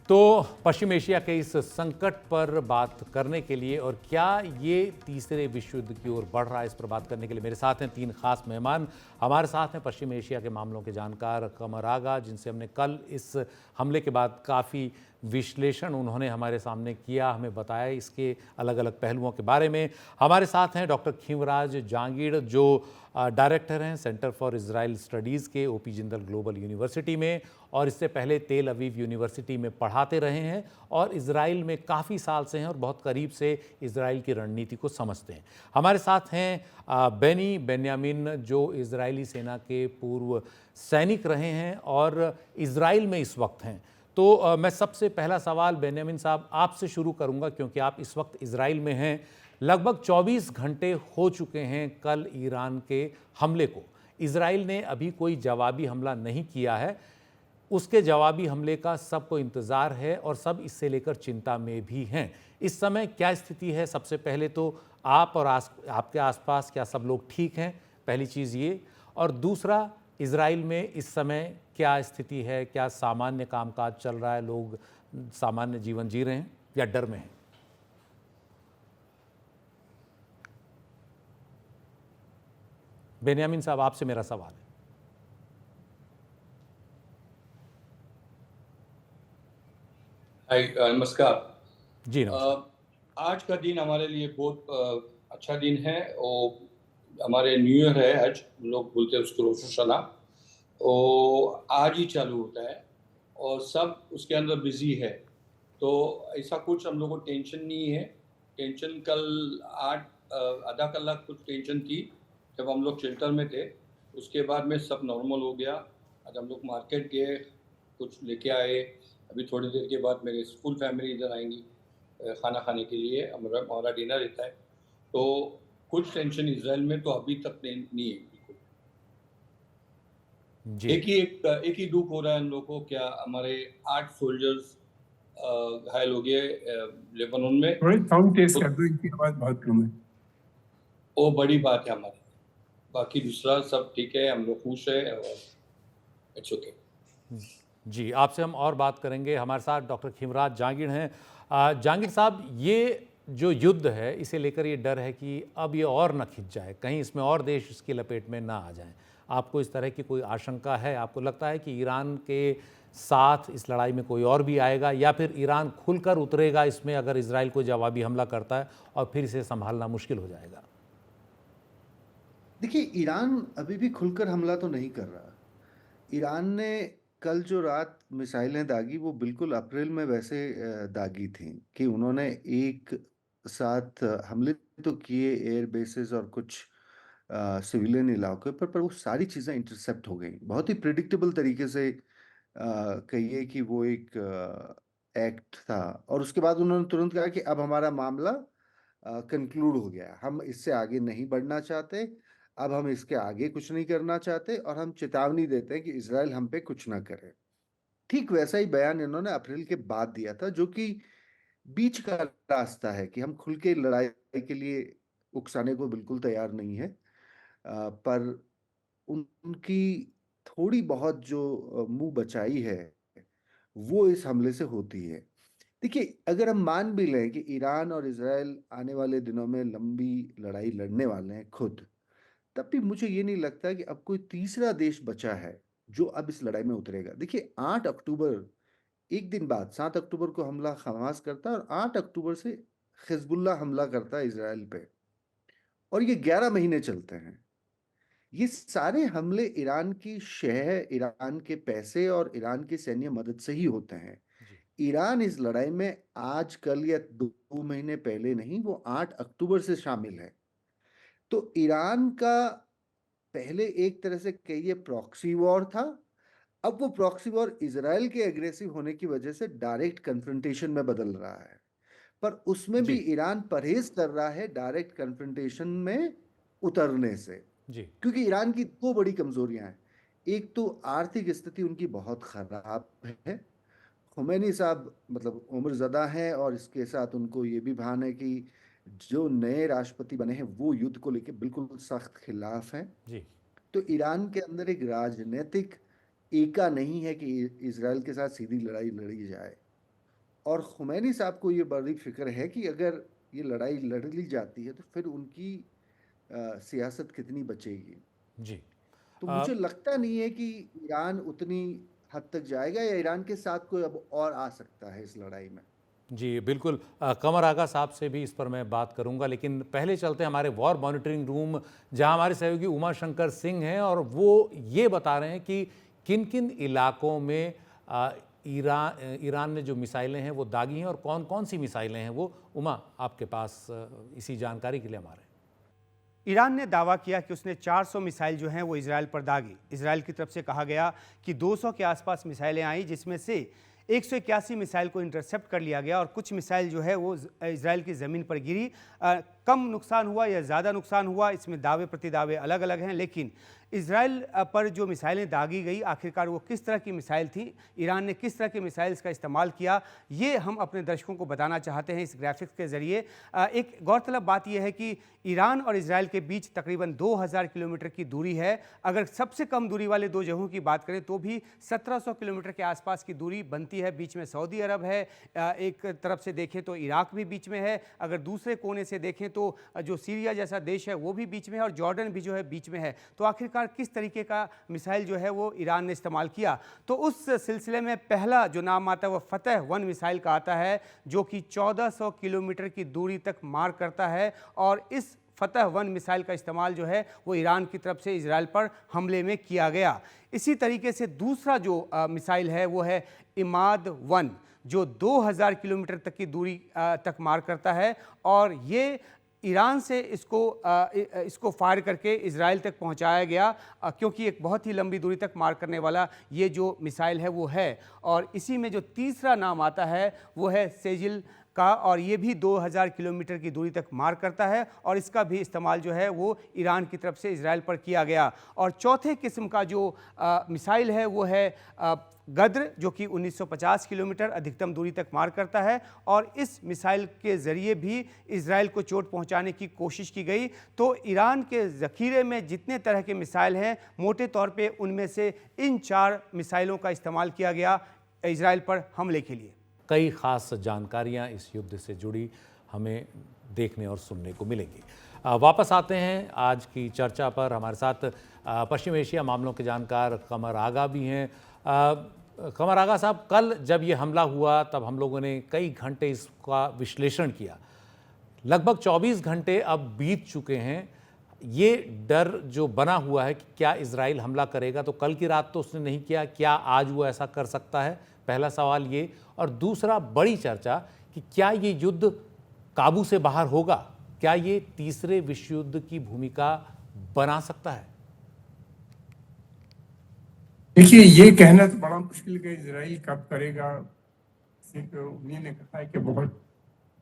तो पश्चिम एशिया के इस संकट पर बात करने के लिए और क्या ये तीसरे विश्व युद्ध की ओर बढ़ रहा है, इस पर बात करने के लिए मेरे साथ हैं 3 खास मेहमान। हमारे साथ हैं पश्चिम एशिया के मामलों के जानकार कमर आगा, जिनसे हमने कल इस हमले के बाद काफ़ी विश्लेषण उन्होंने हमारे सामने किया, हमें बताया इसके अलग अलग पहलुओं के बारे में। हमारे साथ हैं डॉक्टर खीवराज जांगीड़, जो डायरेक्टर हैं सेंटर फॉर इजराइल स्टडीज़ के ओपी जिंदल ग्लोबल यूनिवर्सिटी में और इससे पहले तेल अवीव यूनिवर्सिटी में पढ़ाते रहे हैं और इजराइल में काफ़ी साल से हैं और बहुत करीब से इजराइल की रणनीति को समझते हैं। हमारे साथ हैं बेनी बेन्यामिन, जो इजरायली सेना के पूर्व सैनिक रहे हैं और इजराइल में इस वक्त हैं। तो मैं सबसे पहला सवाल बेन्यामिन साहब आपसे शुरू करूंगा, क्योंकि आप इस वक्त इजराइल में हैं। लगभग 24 घंटे हो चुके हैं कल ईरान के हमले को। इजराइल ने अभी कोई जवाबी हमला नहीं किया है, उसके जवाबी हमले का सबको इंतज़ार है और सब इससे लेकर चिंता में भी हैं। इस समय क्या स्थिति है? सबसे पहले तो आप और आपके आसपास क्या सब लोग ठीक हैं, पहली चीज़ ये। और दूसरा, इजराइल में इस समय क्या स्थिति है? क्या सामान्य कामकाज चल रहा है, लोग सामान्य जीवन जी रहे हैं या डर में हैं? बेन्यामिन साहब, आपसे मेरा सवाल है। हाय, नमस्कार जी नमस्कार। आज का दिन हमारे लिए बहुत अच्छा दिन है और हमारे न्यू ईयर है आज, हम लोग बोलते हैं उसको रोश हशना। और आज ही चालू होता है और सब उसके अंदर बिजी है, तो ऐसा कुछ हम लोग को टेंशन नहीं है। टेंशन कल 8 आधा कलाक कुछ टेंशन थी जब हम लोग शेल्टर में थे, उसके बाद में सब नॉर्मल हो गया। आज हम लोग मार्केट गए, कुछ लेके आए। अभी थोड़ी देर के बाद मेरी फुल फैमिली इधर आएंगी खाना खाने के लिए, हमारा डिनर रहता है। तो कुछ टेंशन इजराइल में तो अभी तक नहीं है बिल्कुल। जी। एक ही दुख हो रहा है हम लोग को, क्या हमारे 8 सोल्जर्स घायल हो गए लेबनान में। थोड़ी साउंड तेज कर दो, इनकी आवाज बहुत कम है। वो बड़ी बात है हमारी, बाकी दूसरा सब ठीक है, हम लोग खुश है और इट्स ओके। जी, आपसे हम और बात करेंगे। हमारे साथ डॉक्टर खीवराज जांगीड़ हैं। जांगीड़ साहब, ये जो युद्ध है इसे लेकर ये डर है कि अब ये और न खिंच जाए, कहीं इसमें और देश इसकी लपेट में ना आ जाएं। आपको इस तरह की कोई आशंका है? आपको लगता है कि ईरान के साथ इस लड़ाई में कोई और भी आएगा या फिर ईरान खुलकर उतरेगा इसमें अगर इजराइल कोई जवाबी हमला करता है और फिर इसे संभालना मुश्किल हो जाएगा? देखिए, ईरान अभी भी खुलकर हमला तो नहीं कर रहा। ईरान ने कल जो रात मिसाइलें दागी वो बिल्कुल अप्रैल में वैसे दागी थी कि उन्होंने एक साथ हमले तो किए एयर बेसेस और कुछ सिविलियन इलाकों पर वो सारी चीज़ें इंटरसेप्ट हो गई बहुत ही प्रिडिक्टेबल तरीके से। कहिए कि वो एक एक्ट था और उसके बाद उन्होंने तुरंत कहा कि अब हमारा मामला कंक्लूड हो गया, हम इससे आगे नहीं बढ़ना चाहते, अब हम इसके आगे कुछ नहीं करना चाहते और हम चेतावनी देते हैं कि इजराइल हम पे कुछ ना करे। ठीक वैसा ही बयान इन्होंने अप्रैल के बाद दिया था, जो कि बीच का रास्ता है कि हम खुल के लड़ाई के लिए उकसाने को बिल्कुल तैयार नहीं है, पर उनकी थोड़ी बहुत जो मुंह बचाई है वो इस हमले से होती है। देखिए, अगर हम मान भी लें कि ईरान और इजराइल आने वाले दिनों में लंबी लड़ाई लड़ने वाले हैं खुद, तब भी मुझे ये नहीं लगता कि अब कोई तीसरा देश बचा है जो अब इस लड़ाई में उतरेगा। देखिए, 8 अक्टूबर, एक दिन बाद 7 अक्टूबर को हमला हमास करता है और 8 अक्टूबर से हिजबुल्लाह हमला करता है इजराइल पे, और ये 11 महीने चलते हैं। ये सारे हमले ईरान की शह, ईरान के पैसे और ईरान की सैन्य मदद से ही होते हैं। ईरान इस लड़ाई में आज, कल या 2 महीने पहले नहीं, वो 8 अक्टूबर से शामिल है। तो ईरान का पहले एक तरह से कहिए प्रॉक्सी वॉर था, अब वो प्रॉक्सी वॉर इजराइल के एग्रेसिव होने की वजह से डायरेक्ट कन्फ्रंटेशन में बदल रहा है। पर उसमें भी जी ईरान परहेज कर रहा है डायरेक्ट कन्फ्रंटेशन में उतरने से, जी क्योंकि ईरान की दो बड़ी कमजोरियां हैं। एक तो आर्थिक स्थिति उनकी बहुत खराब है। खुमैनी साहब मतलब उम्र ज़्यादा हैं, और इसके साथ उनको ये भी भान है कि जो नए राष्ट्रपति बने हैं वो युद्ध को लेकर बिल्कुल सख्त खिलाफ हैं। जी तो ईरान के अंदर एक राजनीतिक एका नहीं है कि इजराइल के साथ सीधी लड़ाई लड़ी जाए। और खुमैनी साहब को ये बड़ी फिक्र है कि अगर ये लड़ाई लड़ ली जाती है तो फिर उनकी सियासत कितनी बचेगी। जी तो अ, मुझे लगता नहीं है कि ईरान उतनी हद तक जाएगा, या ईरान के साथ कोई अब और आ सकता है इस लड़ाई में। जी बिल्कुल, कमर आगा साहब से भी इस पर मैं बात करूंगा, लेकिन पहले चलते हैं हमारे वॉर मॉनिटरिंग रूम, जहां हमारे सहयोगी उमा शंकर सिंह हैं और वो ये बता रहे हैं कि किन किन इलाकों में ईरान ने जो मिसाइलें हैं वो दागी हैं और कौन कौन सी मिसाइलें हैं वो। उमा, आपके पास इसी जानकारी के लिए हमारे। ईरान ने दावा किया कि उसने 400 मिसाइल जो हैं वो इजराइल पर दागी। इजराइल की तरफ से कहा गया कि 200 के आसपास मिसाइलें आई, जिसमें से 181 मिसाइल को इंटरसेप्ट कर लिया गया और कुछ मिसाइल जो है वो इजराइल की ज़मीन पर गिरी। कम नुकसान हुआ या ज़्यादा नुकसान हुआ, इसमें दावे प्रतिदावे अलग अलग हैं, लेकिन इजराइल पर जो मिसाइलें दागी गई आखिरकार वो किस तरह की मिसाइल थी, ईरान ने किस तरह के मिसाइल्स का इस्तेमाल किया, ये हम अपने दर्शकों को बताना चाहते हैं इस ग्राफिक्स के ज़रिए। एक गौरतलब बात यह है कि ईरान और इजराइल के बीच तकरीबन 2000 किलोमीटर की दूरी है। अगर सबसे कम दूरी वाले दो जगहों की बात करें तो भी 1700 किलोमीटर के आसपास की दूरी बनती है। बीच में सऊदी अरब है, एक तरफ से देखें तो इराक भी बीच में है, अगर दूसरे कोने से देखें तो जो सीरिया जैसा देश है वो भी बीच में है और जॉर्डन भी जो है बीच में है। तो आखिरकार किस तरीके का मिसाइल जो है वो ईरान ने इस्तेमाल किया, तो उस सिलसिले में पहला जो नाम आता है वो फतह-1 मिसाइल का आता है, जो कि 1400 किलोमीटर की दूरी तक मार करता है। और इस फतह-1 मिसाइल का इस्तेमाल जो है वो ईरान की तरफ से इजराइल पर हमले में किया गया। इसी तरीके से दूसरा जो मिसाइल है वो है इमाद-1, जो 2000 किलोमीटर तक की दूरी तक मार करता है और ये ईरान से इसको फायर करके इजराइल तक पहुंचाया गया, क्योंकि एक बहुत ही लंबी दूरी तक मार करने वाला ये जो मिसाइल है वो है। और इसी में जो तीसरा नाम आता है वो है सेजिल का, और ये भी 2000 किलोमीटर की दूरी तक मार करता है और इसका भी इस्तेमाल जो है वो ईरान की तरफ से इजराइल पर किया गया। और चौथे किस्म का जो मिसाइल है वो है गद्र, जो कि 1950 किलोमीटर अधिकतम दूरी तक मार करता है और इस मिसाइल के ज़रिए भी इजराइल को चोट पहुंचाने की कोशिश की गई। तो ईरान के ज़ख़ीरे में जितने तरह के मिसाइल हैं, मोटे तौर पे उनमें से इन 4 मिसाइलों का इस्तेमाल किया गया इजराइल पर हमले के लिए। कई ख़ास जानकारियाँ इस युद्ध से जुड़ी हमें देखने और सुनने को मिलेंगी। वापस आते हैं आज की चर्चा पर। हमारे साथ पश्चिम एशिया मामलों के जानकार कमर आगा भी हैं। कमर आगा साहब, कल जब ये हमला हुआ तब हम लोगों ने कई घंटे इसका विश्लेषण किया। लगभग 24 घंटे अब बीत चुके हैं। ये डर जो बना हुआ है कि क्या इजराइल हमला करेगा, तो कल की रात तो उसने नहीं किया, क्या आज वो ऐसा कर सकता है? पहला सवाल ये। और दूसरा, बड़ी चर्चा कि क्या ये युद्ध काबू से बाहर होगा, क्या ये तीसरे विश्व युद्ध की भूमिका बना सकता है? देखिए, ये कहना तो बड़ा मुश्किल है इजराइल कब करेगा। उन्हीं ने कहा है कि बहुत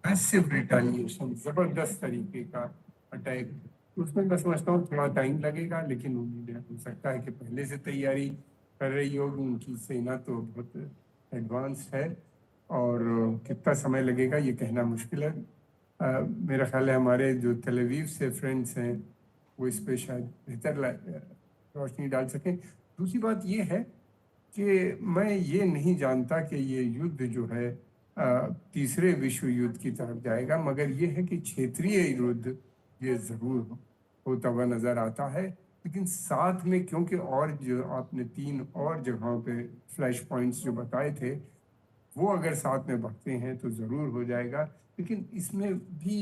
मैसिव रिटेलिएशन, जबरदस्त तरीके का अटैक, उसमें मैं समझता हूँ थोड़ा टाइम लगेगा, लेकिन उम्मीद हो सकता है कि पहले से तैयारी कर रही होगी। उनकी सेना तो बहुत एडवांस्ड है और कितना समय लगेगा ये कहना मुश्किल है। मेरा ख्याल है हमारे जो तेल अवीव से फ्रेंड्स हैं वो इस पे शायद बेहतर रोशनी डाल सकें। दूसरी बात ये है कि मैं ये नहीं जानता कि ये युद्ध जो है तीसरे विश्व युद्ध की तरफ जाएगा, मगर ये है कि क्षेत्रीय युद्ध ये ज़रूर होता हुआ नज़र आता है। लेकिन साथ में क्योंकि और जो आपने 3 और जगहों पे फ्लैश पॉइंट्स जो बताए थे वो अगर साथ में बढ़ते हैं तो ज़रूर हो जाएगा। लेकिन इसमें भी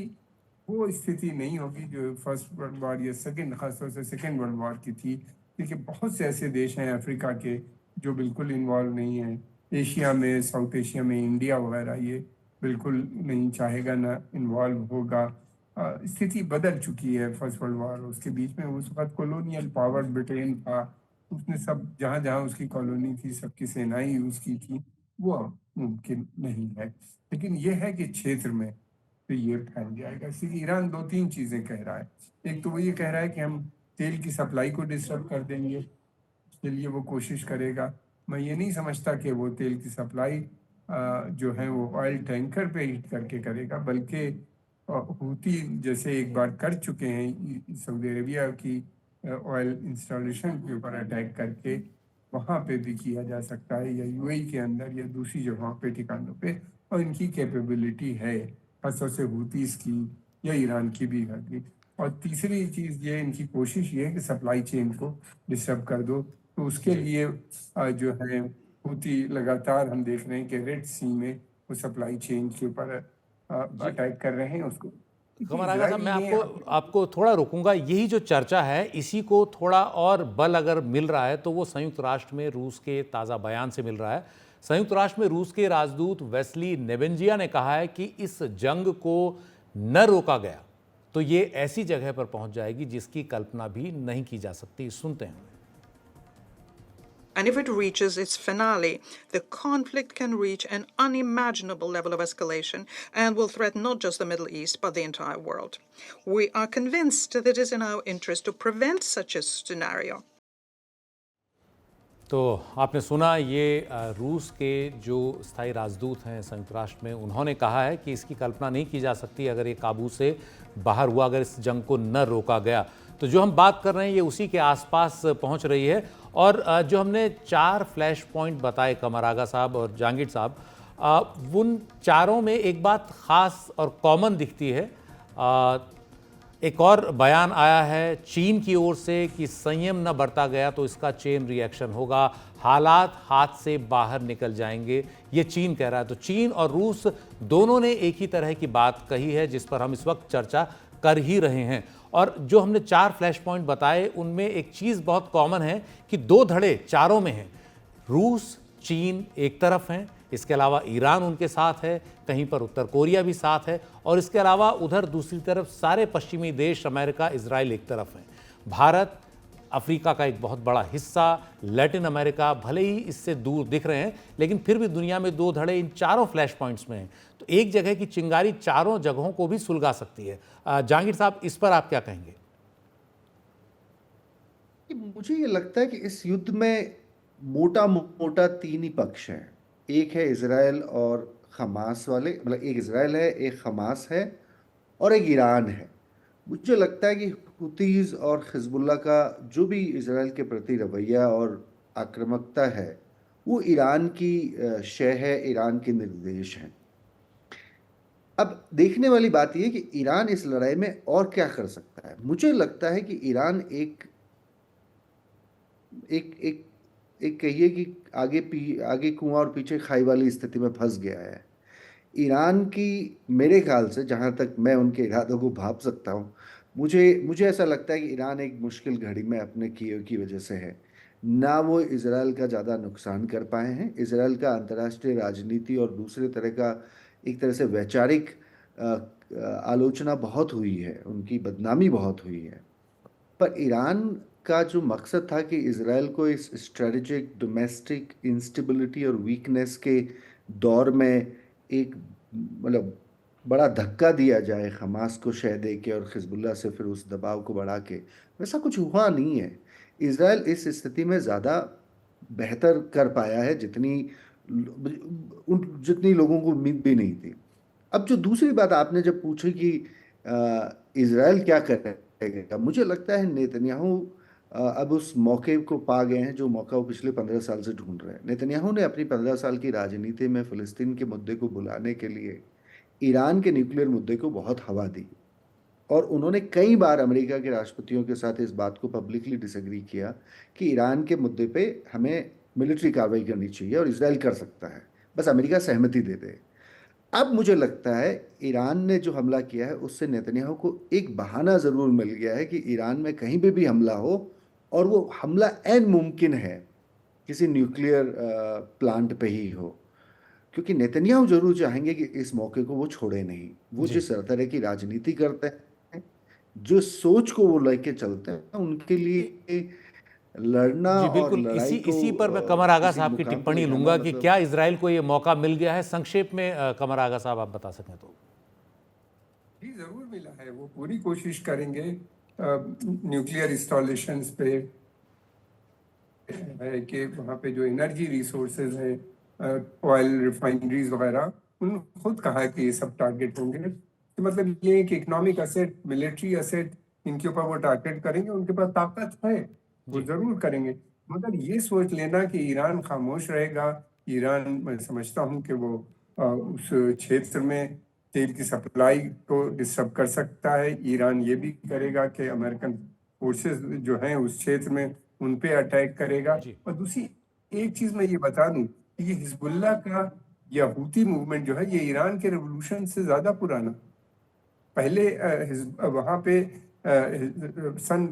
वो स्थिति नहीं होगी जो फर्स्ट वर्ल्ड वॉर या सेकंड, खासतौर से सेकंड वर्ल्ड वॉर की थी। देखिए बहुत से ऐसे देश हैं अफ्रीका के जो बिल्कुल इन्वॉल्व नहीं हैं। एशिया में, साउथ एशिया में इंडिया वगैरह ये बिल्कुल नहीं चाहेगा, ना इन्वॉल्व होगा। स्थिति बदल चुकी है फर्स्ट वर्ल्ड वॉर। उसके बीच में उस वक्त कॉलोनियल पावर ब्रिटेन था, उसने सब जहाँ जहाँ उसकी कॉलोनी थी सबकी सेनाएं यूज़ की थी, वो अब मुमकिन नहीं है। लेकिन यह है कि क्षेत्र में तो ये फैल जाएगा। इसलिए ईरान 2-3 चीज़ें कह रहा है। एक तो वो ये कह रहा है कि हम तेल की सप्लाई को डिस्टर्ब कर देंगे, इसके लिए वो कोशिश करेगा। मैं ये नहीं समझता कि वो तेल की सप्लाई जो है वो ऑयल टैंकर पे हिट करके करेगा, बल्कि हूती जैसे एक बार कर चुके हैं सऊदी अरेबिया की ऑयल इंस्टॉलेशन के ऊपर अटैक करके, वहाँ पे भी किया जा सकता है, या यूएई के अंदर या दूसरी जगहों पे, ठिकानों पे। और इनकी कैपेबिलिटी है, खासतौर से हूतीस की या ईरान की भी होगी। और तीसरी चीज़ ये इनकी कोशिश ये है कि सप्लाई चेन को डिस्टर्ब कर दो। तो उसके लिए जो है हूती लगातार हम देख रहे हैं कि रेड सी में वो सप्लाई चेन के ऊपर अटैक कर रहे हैं उसको। कमर आगा साहब, मैं आपको थोड़ा रोकूंगा। यही जो चर्चा है इसी को थोड़ा और बल अगर मिल रहा है तो वो संयुक्त राष्ट्र में रूस के ताज़ा बयान से मिल रहा है। संयुक्त राष्ट्र में रूस के राजदूत वेस्ली नेबेंजिया ने कहा है कि इस जंग को न रोका गया तो ये ऐसी जगह पर पहुंच जाएगी जिसकी कल्पना भी नहीं की जा सकती। सुनते हैं। And if it reaches its finale, the conflict can reach an unimaginable level of escalation and will threaten not just the Middle East, but the entire world. We are convinced that it is in our interest to prevent such a scenario. तो आपने सुना, ये रूस के जो स्थायी राजदूत हैं संयुक्त राष्ट्र में, उन्होंने कहा है कि इसकी कल्पना नहीं की जा सकती अगर ये काबू से बाहर हुआ, अगर इस जंग को न रोका गया। तो जो हम बात कर रहे हैं ये उसी के आसपास पहुंच रही है। और जो हमने 4 फ्लैश पॉइंट बताए कमर आगा साहब और जहांगीर साहब, उन चारों में एक बात ख़ास और कॉमन दिखती है। एक और बयान आया है चीन की ओर से कि संयम न बरता गया तो इसका चेन रिएक्शन होगा, हालात हाथ से बाहर निकल जाएंगे, ये चीन कह रहा है। तो चीन और रूस दोनों ने एक ही तरह की बात कही है जिस पर हम इस वक्त चर्चा कर ही रहे हैं। और जो हमने 4 फ्लैश पॉइंट बताए उनमें एक चीज़ बहुत कॉमन है कि 2 धड़े चारों में हैं। रूस, चीन एक तरफ हैं, इसके अलावा ईरान उनके साथ है, कहीं पर उत्तर कोरिया भी साथ है, और इसके अलावा उधर दूसरी तरफ सारे पश्चिमी देश, अमेरिका, इजराइल एक तरफ हैं। भारत, अफ्रीका का एक बहुत बड़ा हिस्सा, लैटिन अमेरिका भले ही इससे दूर दिख रहे हैं, लेकिन फिर भी दुनिया में 2 धड़े इन चारों फ्लैश पॉइंट्स में हैं। तो एक जगह की चिंगारी चारों जगहों को भी सुलगा सकती है। जहांगीर साहब, इस पर आप क्या कहेंगे? मुझे ये लगता है कि इस युद्ध में मोटा मोटा 3 ही पक्ष हैं। एक है इजराइल और हमास वाले, मतलब एक इजराइल है, एक हमास है और एक ईरान है। मुझे लगता है कि हुतीज और हिजबुल्लाह का जो भी इजराइल के प्रति रवैया और आक्रामकता है वो ईरान की शय है, ईरान के निर्देश हैं। अब देखने वाली बात यह है कि ईरान इस लड़ाई में और क्या कर सकता है। मुझे लगता है कि ईरान एक कहिए कि आगे कुआं और पीछे खाई वाली स्थिति में फंस गया है। ईरान की, मेरे ख्याल से जहां तक मैं उनके इरादों को भाप सकता हूं, मुझे ऐसा लगता है कि ईरान एक मुश्किल घड़ी में अपने किए की वजह से है। ना वो इजराइल का ज़्यादा नुकसान कर पाए हैं। इजराइल का अंतर्राष्ट्रीय राजनीति और दूसरे तरह का एक तरह से वैचारिक आलोचना बहुत हुई है, उनकी बदनामी बहुत हुई है। पर ईरान का जो मकसद था कि इजराइल को इस स्ट्रेटेजिक डोमेस्टिक इंस्टेबिलिटी और वीकनेस के दौर में एक मतलब बड़ा धक्का दिया जाए, हमास को शह दे के और हिजबुल्लाह से फिर उस दबाव को बढ़ा के, वैसा कुछ हुआ नहीं है। इजराइल इस स्थिति में ज़्यादा बेहतर कर पाया है जितनी लोगों को उम्मीद भी नहीं थी। अब जो दूसरी बात आपने जब पूछी कि इजराइल क्या करेगा, मुझे लगता है नेतन्याहू अब उस मौके को पा गए हैं जो मौका वो पिछले 15 साल से ढूंढ रहे हैं। नेतन्याहू ने अपनी 15 साल की राजनीति में फिलिस्तीन के मुद्दे को बुलाने के लिए ईरान के न्यूक्लियर मुद्दे को बहुत हवा दी, और उन्होंने कई बार अमेरिका के राष्ट्रपतियों के साथ इस बात को पब्लिकली डिसएग्री किया कि ईरान के मुद्दे पे हमें मिलिट्री कार्रवाई करनी चाहिए और इजराइल कर सकता है, बस अमेरिका सहमति दे दे। अब मुझे लगता है ईरान ने जो हमला किया है उससे नेतन्याहू को एक बहाना ज़रूर मिल गया है कि ईरान में कहीं पे भी हमला हो, और वो हमला ऐन मुमकिन है किसी न्यूक्लियर प्लांट पे ही हो, क्योंकि नेतन्याहू जरूर चाहेंगे कि इस मौके को वो छोड़े नहीं। वो जिस तरह की राजनीति करते हैं, जो सोच को वो लेके चलते हैं, उनके लिए लड़ना जी और बिल्कुल, लड़ाई को इसी पर मैं कमर आगा किसी साहब की मुकाम पे टिप्पणी ले लूंगा जाना कि मतलब क्या इजराइल को ये मौका मिल गया है। संक्षेप में कमर आगा साहब आप बता सकें तो। जी जरूर मिला है। वो पूरी कोशिश करेंगे न्यूक्लियर इंस्टॉलेशंस पे है कि वहाँ पे जो एनर्जी रिसोर्सेज हैं, ऑयल रिफाइनरीज वगैरह, उन खुद कहा है कि ये सब टारगेट होंगे। तो मतलब ये एक इकोनॉमिक असेट, मिलिट्री असेट, इनके ऊपर वो टारगेट करेंगे। उनके पास ताकत है, वो जरूर करेंगे। मगर ये सोच लेना कि ईरान खामोश रहेगा, ईरान, मैं समझता हूँ कि वो उस क्षेत्र में तेल की सप्लाई को डिस्टर्ब कर सकता है। ईरान ये भी करेगा कि अमेरिकन फोर्सेस जो हैं उस क्षेत्र में उन पे अटैक करेगा। और दूसरी एक चीज मैं ये बता दूं कि ये हिजबुल्लाह का या हूती मूवमेंट जो है, ये ईरान के रेवोल्यूशन से ज्यादा पुराना। पहले वहां पे सन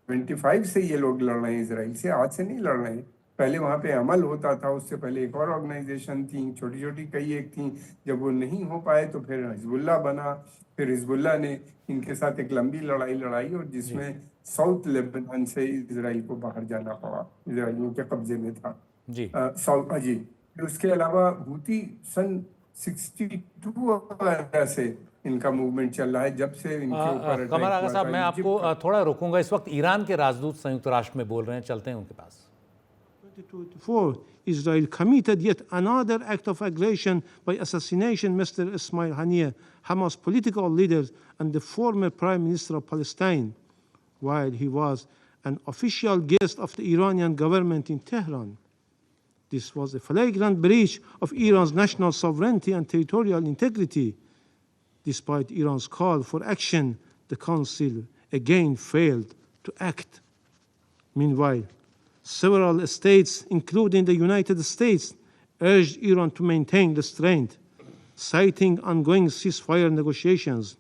75 से ये लोग लड़ रहे हैं इसराइल से, आज से नहीं लड़ रहे हैं। पहले वहां पे अमल होता था, उससे पहले एक और ऑर्गेनाइजेशन थी, छोटी छोटी कई एक थी। जब वो नहीं हो पाए तो फिर हिजबुल्लाह बना। फिर हिजबुल्लाह ने इनके साथ एक लंबी लड़ाई लड़ाई, और जिसमें साउथ लेबनान से इसराइल को बाहर जाना पड़ा, इसराइलियों के कब्जे में था जी साउथ। जी, फिर उसके अलावा हूती सन 62 से इनका मूवमेंट चल रहा है, जब से इनके ऊपर कमर आगा अटैक साहब, हुआ मैं था आपको इजिप्ट का। थोड़ा रोकूंगा। इस वक्त ईरान के राजदूत संयुक्त राष्ट्र में बोल रहे हैं, चलते हैं उनके पास। 2024, Israel committed yet another act of aggression by assassinating Mr. Ismail Haniyeh, Hamas political leader and the former Prime Minister of Palestine, while he was an official guest of the Iranian government in Tehran. This was a flagrant breach of Iran's national sovereignty and territorial integrity. Despite Iran's call for action, the Council again failed to act. Meanwhile, several states, including the United States, urged Iran to maintain restraint, citing ongoing ceasefire negotiations.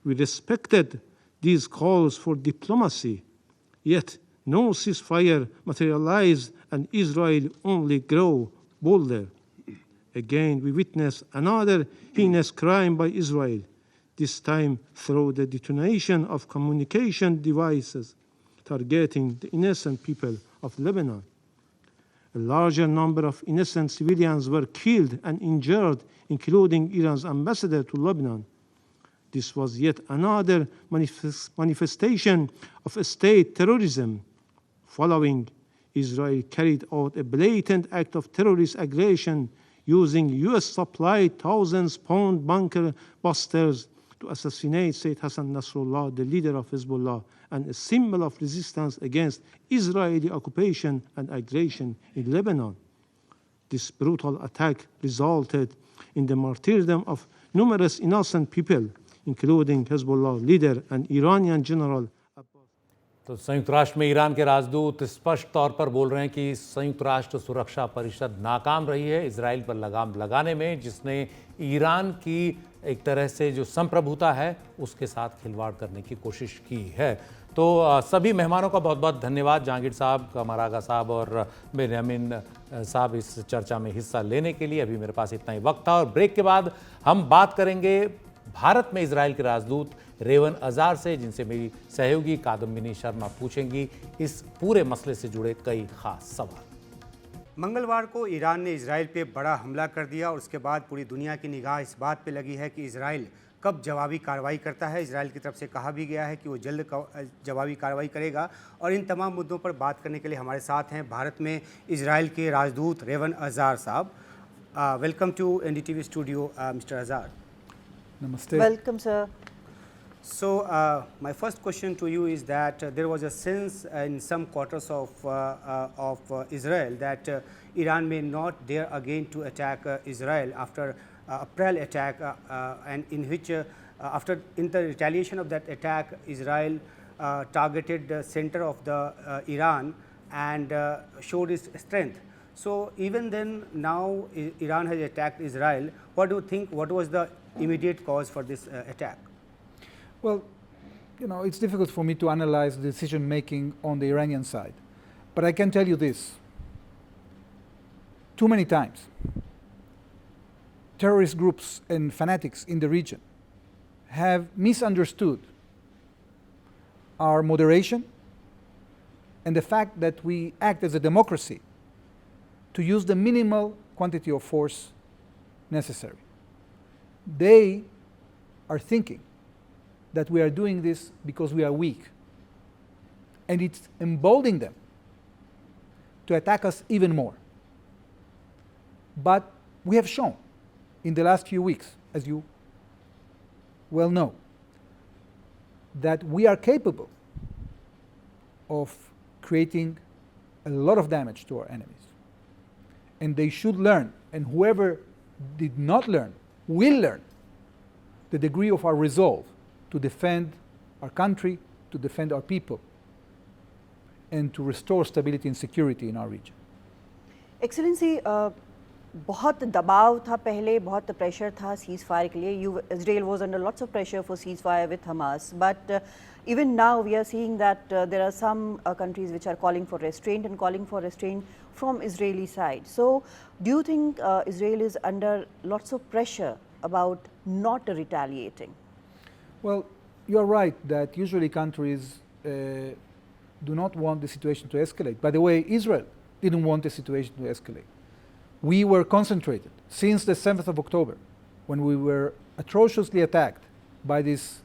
We respected these calls for diplomacy, yet no ceasefire materialized and Israel only grew bolder. Again, we witnessed another heinous crime by Israel, this time through the detonation of communication devices targeting the innocent people of Lebanon. A larger number of innocent civilians were killed and injured, including Iran's ambassador to Lebanon. This was yet another manifestation of state terrorism. Following, Israel carried out a blatant act of terrorist aggression using US-supplied thousands-pound bunker busters to assassinate Sayyid Hassan Nasrallah, the leader of Hezbollah, and a symbol of resistance against Israeli occupation and aggression in Lebanon. This brutal attack resulted in the martyrdom of numerous innocent people, including Hezbollah leader and Iranian general. तो संयुक्त राष्ट्र में Iran के राजदूत स्पष्ट तौर पर बोल रहे हैं कि संयुक्त राष्ट्र सुरक्षा परिषद नाकाम रही है इजराइल पर लगाम लगाने में, जिसने ईरान की एक तरह से जो संप्रभुता है उसके साथ खिलवाड़ करने की कोशिश की है। तो सभी मेहमानों का बहुत बहुत धन्यवाद, जहांगीर साहब, कमर आगा साहब और बेन्यामिन साहब, इस चर्चा में हिस्सा लेने के लिए। अभी मेरे पास इतना ही वक्त था और ब्रेक के बाद हम बात करेंगे भारत में इजराइल के राजदूत रेवन अजार से, जिनसे मेरी सहयोगी कादम्बिनी शर्मा पूछेंगी इस पूरे मसले से जुड़े कई खास सवाल। मंगलवार को ईरान ने इजराइल पे बड़ा हमला कर दिया और उसके बाद पूरी दुनिया की निगाह इस बात पे लगी है कि इजराइल कब जवाबी कार्रवाई करता है। इजराइल की तरफ से कहा भी गया है कि वो जल्द जवाबी कार्रवाई करेगा। और इन तमाम मुद्दों पर बात करने के लिए हमारे साथ हैं भारत में इजराइल के राजदूत रेवन अज़ार साहब। Welcome to NDTV studio mister Azar. Namaste. Welcome, sir. So, my first question to you is that there was a sense in some quarters of Israel that Iran may not dare again to attack Israel after April attack, and in which in the retaliation of that attack, Israel targeted the center of the Iran and showed its strength. So, even then, now Iran has attacked Israel. What do you think? What was the immediate cause for this attack? Well, it's difficult for me to analyze the decision making on the Iranian side. But I can tell you this. Too many times, terrorist groups and fanatics in the region have misunderstood our moderation and the fact that we act as a democracy to use the minimal quantity of force necessary. They are thinking that we are doing this because we are weak, and it's emboldening them to attack us even more. But we have shown in the last few weeks, as you well know, that we are capable of creating a lot of damage to our enemies. And they should learn, and whoever did not learn will learn the degree of our resolve to defend our country, to defend our people, and to restore stability and security in our region. Excellency, बहुत दबाव था पहले, बहुत pressure था seize fire के लिए. Israel was under lots of pressure for ceasefire with Hamas, but even now we are seeing that there are some countries which are calling for restraint and calling for restraint from Israeli side. So, do you think Israel is under lots of pressure about not retaliating? Well, you are right that usually countries do not want the situation to escalate. By the way, Israel didn't want the situation to escalate. We were concentrated since the 7th of October, when we were atrociously attacked by these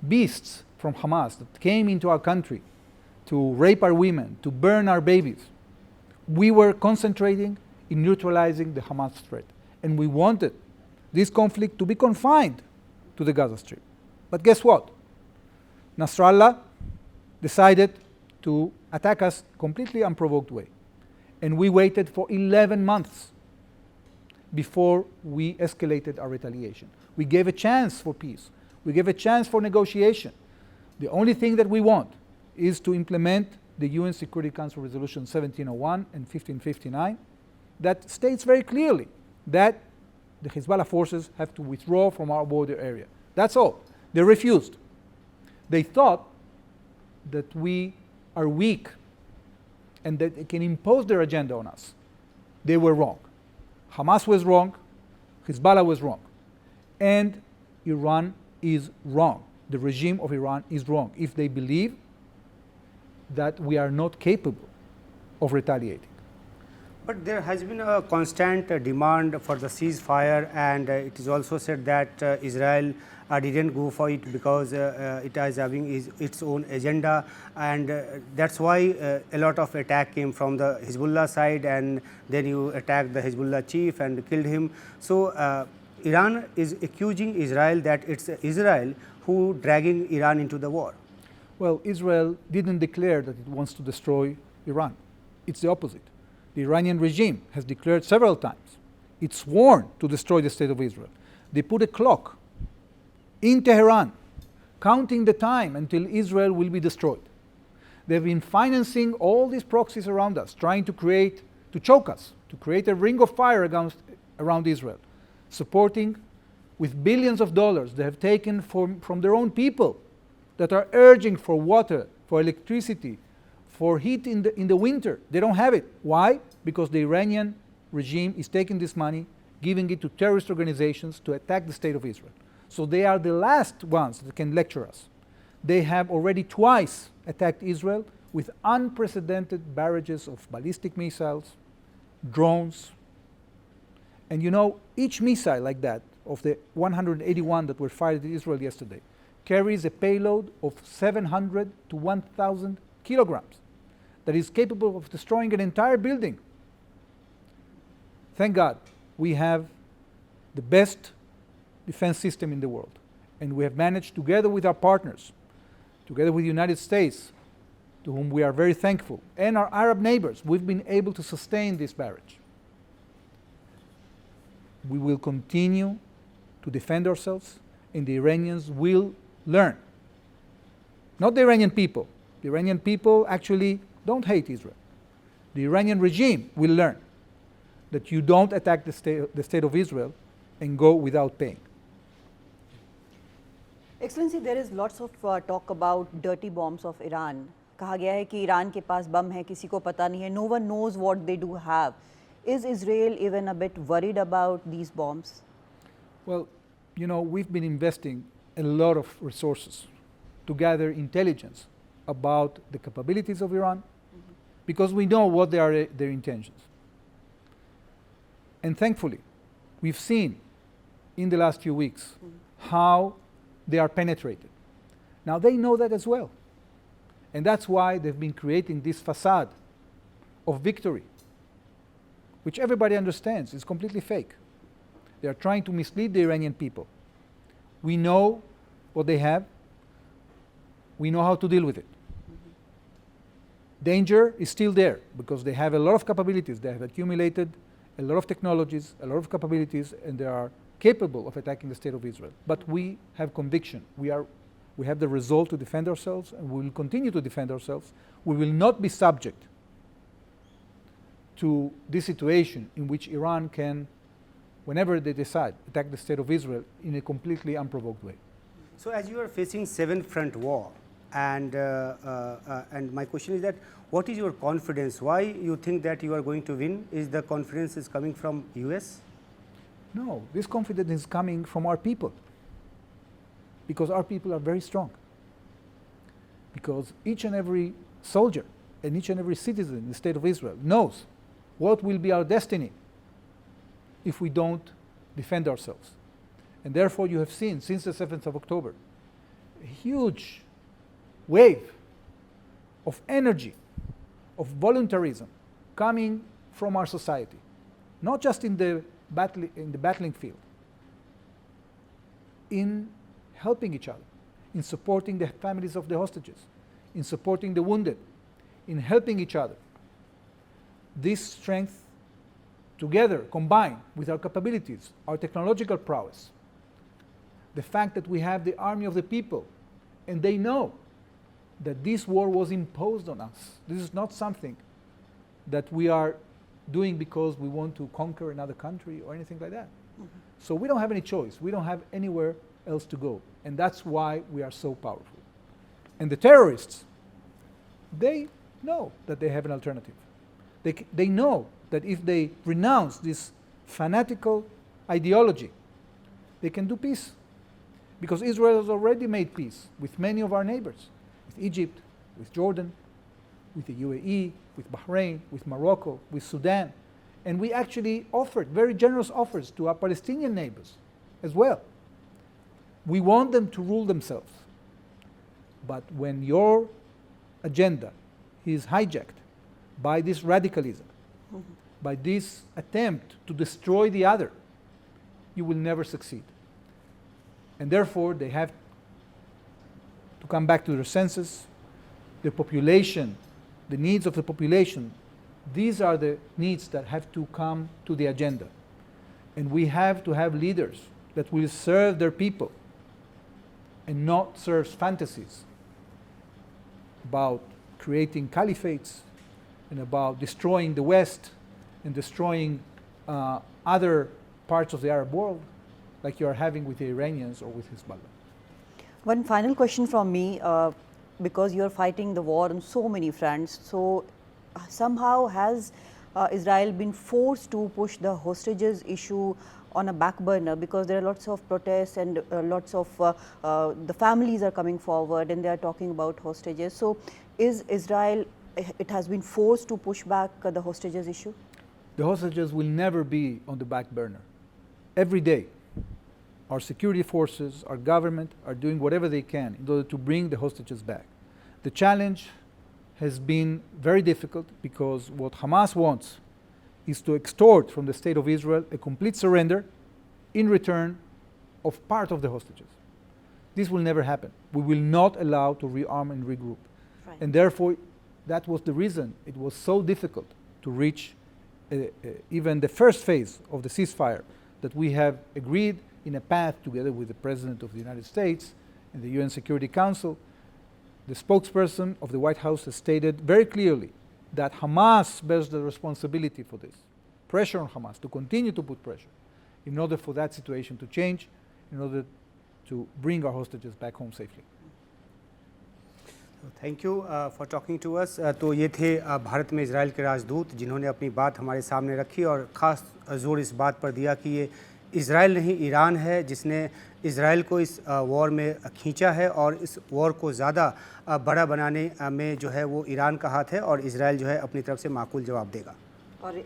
beasts from Hamas that came into our country to rape our women, to burn our babies. We were concentrating in neutralizing the Hamas threat. And we wanted this conflict to be confined to the Gaza Strip. But guess what? Nasrallah decided to attack us completely unprovoked way. And we waited for 11 months before we escalated our retaliation. We gave a chance for peace. We gave a chance for negotiation. The only thing that we want is to implement the UN Security Council Resolution 1701 and 1559 that states very clearly that the Hezbollah forces have to withdraw from our border area. That's all. They refused. They thought that we are weak and that they can impose their agenda on us. They were wrong. Hamas was wrong. Hezbollah was wrong. And Iran is wrong. The regime of Iran is wrong if they believe that we are not capable of retaliating. But there has been a constant demand for the ceasefire, and it is also said that Israel didn't go for it because it is having its own agenda, and that's why a lot of attack came from the Hezbollah side, and then you attacked the Hezbollah chief and killed him. So Iran is accusing Israel that it's Israel who dragging Iran into the war. Well, Israel didn't declare that it wants to destroy Iran. It's the opposite. The Iranian regime has declared several times it's sworn to destroy the state of Israel. They put a clock in Tehran counting the time until Israel will be destroyed. They've been financing all these proxies around us, trying to choke us, to create a ring of fire around Israel, supporting with billions of dollars they have taken from their own people that are urging for water, for electricity, for heat in the winter. They don't have it. Why? Because the Iranian regime is taking this money, giving it to terrorist organizations to attack the state of Israel. So they are the last ones that can lecture us. They have already twice attacked Israel with unprecedented barrages of ballistic missiles drones. And you know, each missile like that, of the 181 that were fired at Israel yesterday, carries a payload of 700 to 1,000 kilograms that is capable of destroying an entire building. Thank God we have the best defense system in the world. And we have managed, together with our partners, together with the United States, to whom we are very thankful, and our Arab neighbors, we've been able to sustain this barrage. We will continue to defend ourselves, and the Iranians will learn. Not the Iranian people. The Iranian people actually don't hate Israel. The Iranian regime will learn that you don't attack the state of Israel and go without paying. Excellency, there is lots of talk about dirty bombs of Iran. कहा गया है कि Iran के पास बम है, किसी को पता नहीं है. No one knows what they do have. Is Israel even a bit worried about these bombs? Well, you know, we've been investing a lot of resources to gather intelligence about the capabilities of Iran, because we know what they are their intentions. And thankfully, we've seen in the last few weeks how they are penetrated. Now they know that as well. And that's why they've been creating this facade of victory, which everybody understands is completely fake. They are trying to mislead the Iranian people. We know what they have. We know how to deal with it. Danger is still there because they have a lot of capabilities. They have accumulated a lot of technologies, a lot of capabilities, and they are capable of attacking the state of Israel. But we have conviction. We have the resolve to defend ourselves, and we will continue to defend ourselves. We will not be subject to this situation in which Iran can, whenever they decide, attack the state of Israel in a completely unprovoked way. So as you are facing seven-front war, and my question is that what is your confidence? Why you think that you are going to win? Is the confidence is coming from US? No, this confidence is coming from our people, because our people are very strong. Because each and every soldier and each and every citizen in the state of Israel knows what will be our destiny if we don't defend ourselves. And therefore you have seen, since the 7th of October, a huge wave of energy, of voluntarism coming from our society, not just in the battling field, in helping each other, in supporting the families of the hostages, in supporting the wounded, in helping each other. This strength, together, combined with our capabilities, our technological prowess, the fact that we have the army of the people, and they know that this war was imposed on us. This is not something that we are doing because we want to conquer another country or anything like that. So we don't have any choice. We don't have anywhere else to go. And that's why we are so powerful. And the terrorists, they know that they have an alternative. They know that if they renounce this fanatical ideology, they can do peace. Because Israel has already made peace with many of our neighbors, with Egypt, with Jordan, with the UAE, with Bahrain, with Morocco, with Sudan. And we actually offered very generous offers to our Palestinian neighbors as well. We want them to rule themselves. But when your agenda is hijacked by this radicalism, by this attempt to destroy the other, you will never succeed. And therefore, they have to come back to their senses, the population, the needs of the population. These are the needs that have to come to the agenda. And we have to have leaders that will serve their people and not serve fantasies about creating caliphates and about destroying the West and destroying other parts of the Arab world, like you are having with the Iranians or with Hezbollah. One final question from me, because you are fighting the war on so many fronts. So somehow has Israel been forced to push the hostages issue on a back burner, because there are lots of protests and lots of the families are coming forward and they are talking about hostages. So is Israel, it has been forced to push back the hostages issue? the hostages will never be on the back burner. Every day, our security forces, our government are doing whatever they can in order to bring the hostages back. The challenge has been very difficult because what Hamas wants is to extort from the state of Israel a complete surrender in return of part of the hostages. This will never happen. We will not allow to rearm and regroup. Right. And therefore, that was the reason it was so difficult to reach even the first phase of the ceasefire that we have agreed in a path together with the President of the United States and the UN Security Council. The spokesperson of the White House has stated very clearly that Hamas bears the responsibility for this. Pressure on Hamas, to continue to put pressure in order for that situation to change, in order to bring our hostages back home safely. Thank you for talking to us. तो ये थे भारत में Israel के राजदूत जिन्होंने अपनी बात हमारे सामने रखी और ख़ास जोर इस बात पर दिया कि ये इजराइल नहीं ईरान है जिसने इजराइल को इस वॉर में खींचा है और इस वॉर को ज़्यादा बड़ा बनाने में जो है वो ईरान का हाथ है और इजराइल जो है अपनी तरफ से माकूल जवाब देगा। और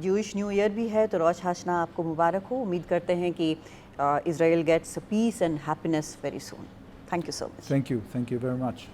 जूइश न्यू ईयर भी है तो रोश हाशना आपको मुबारक हो। उम्मीद करते हैं कि Israel gets peace and happiness very soon. Thank you so much. Thank you very much.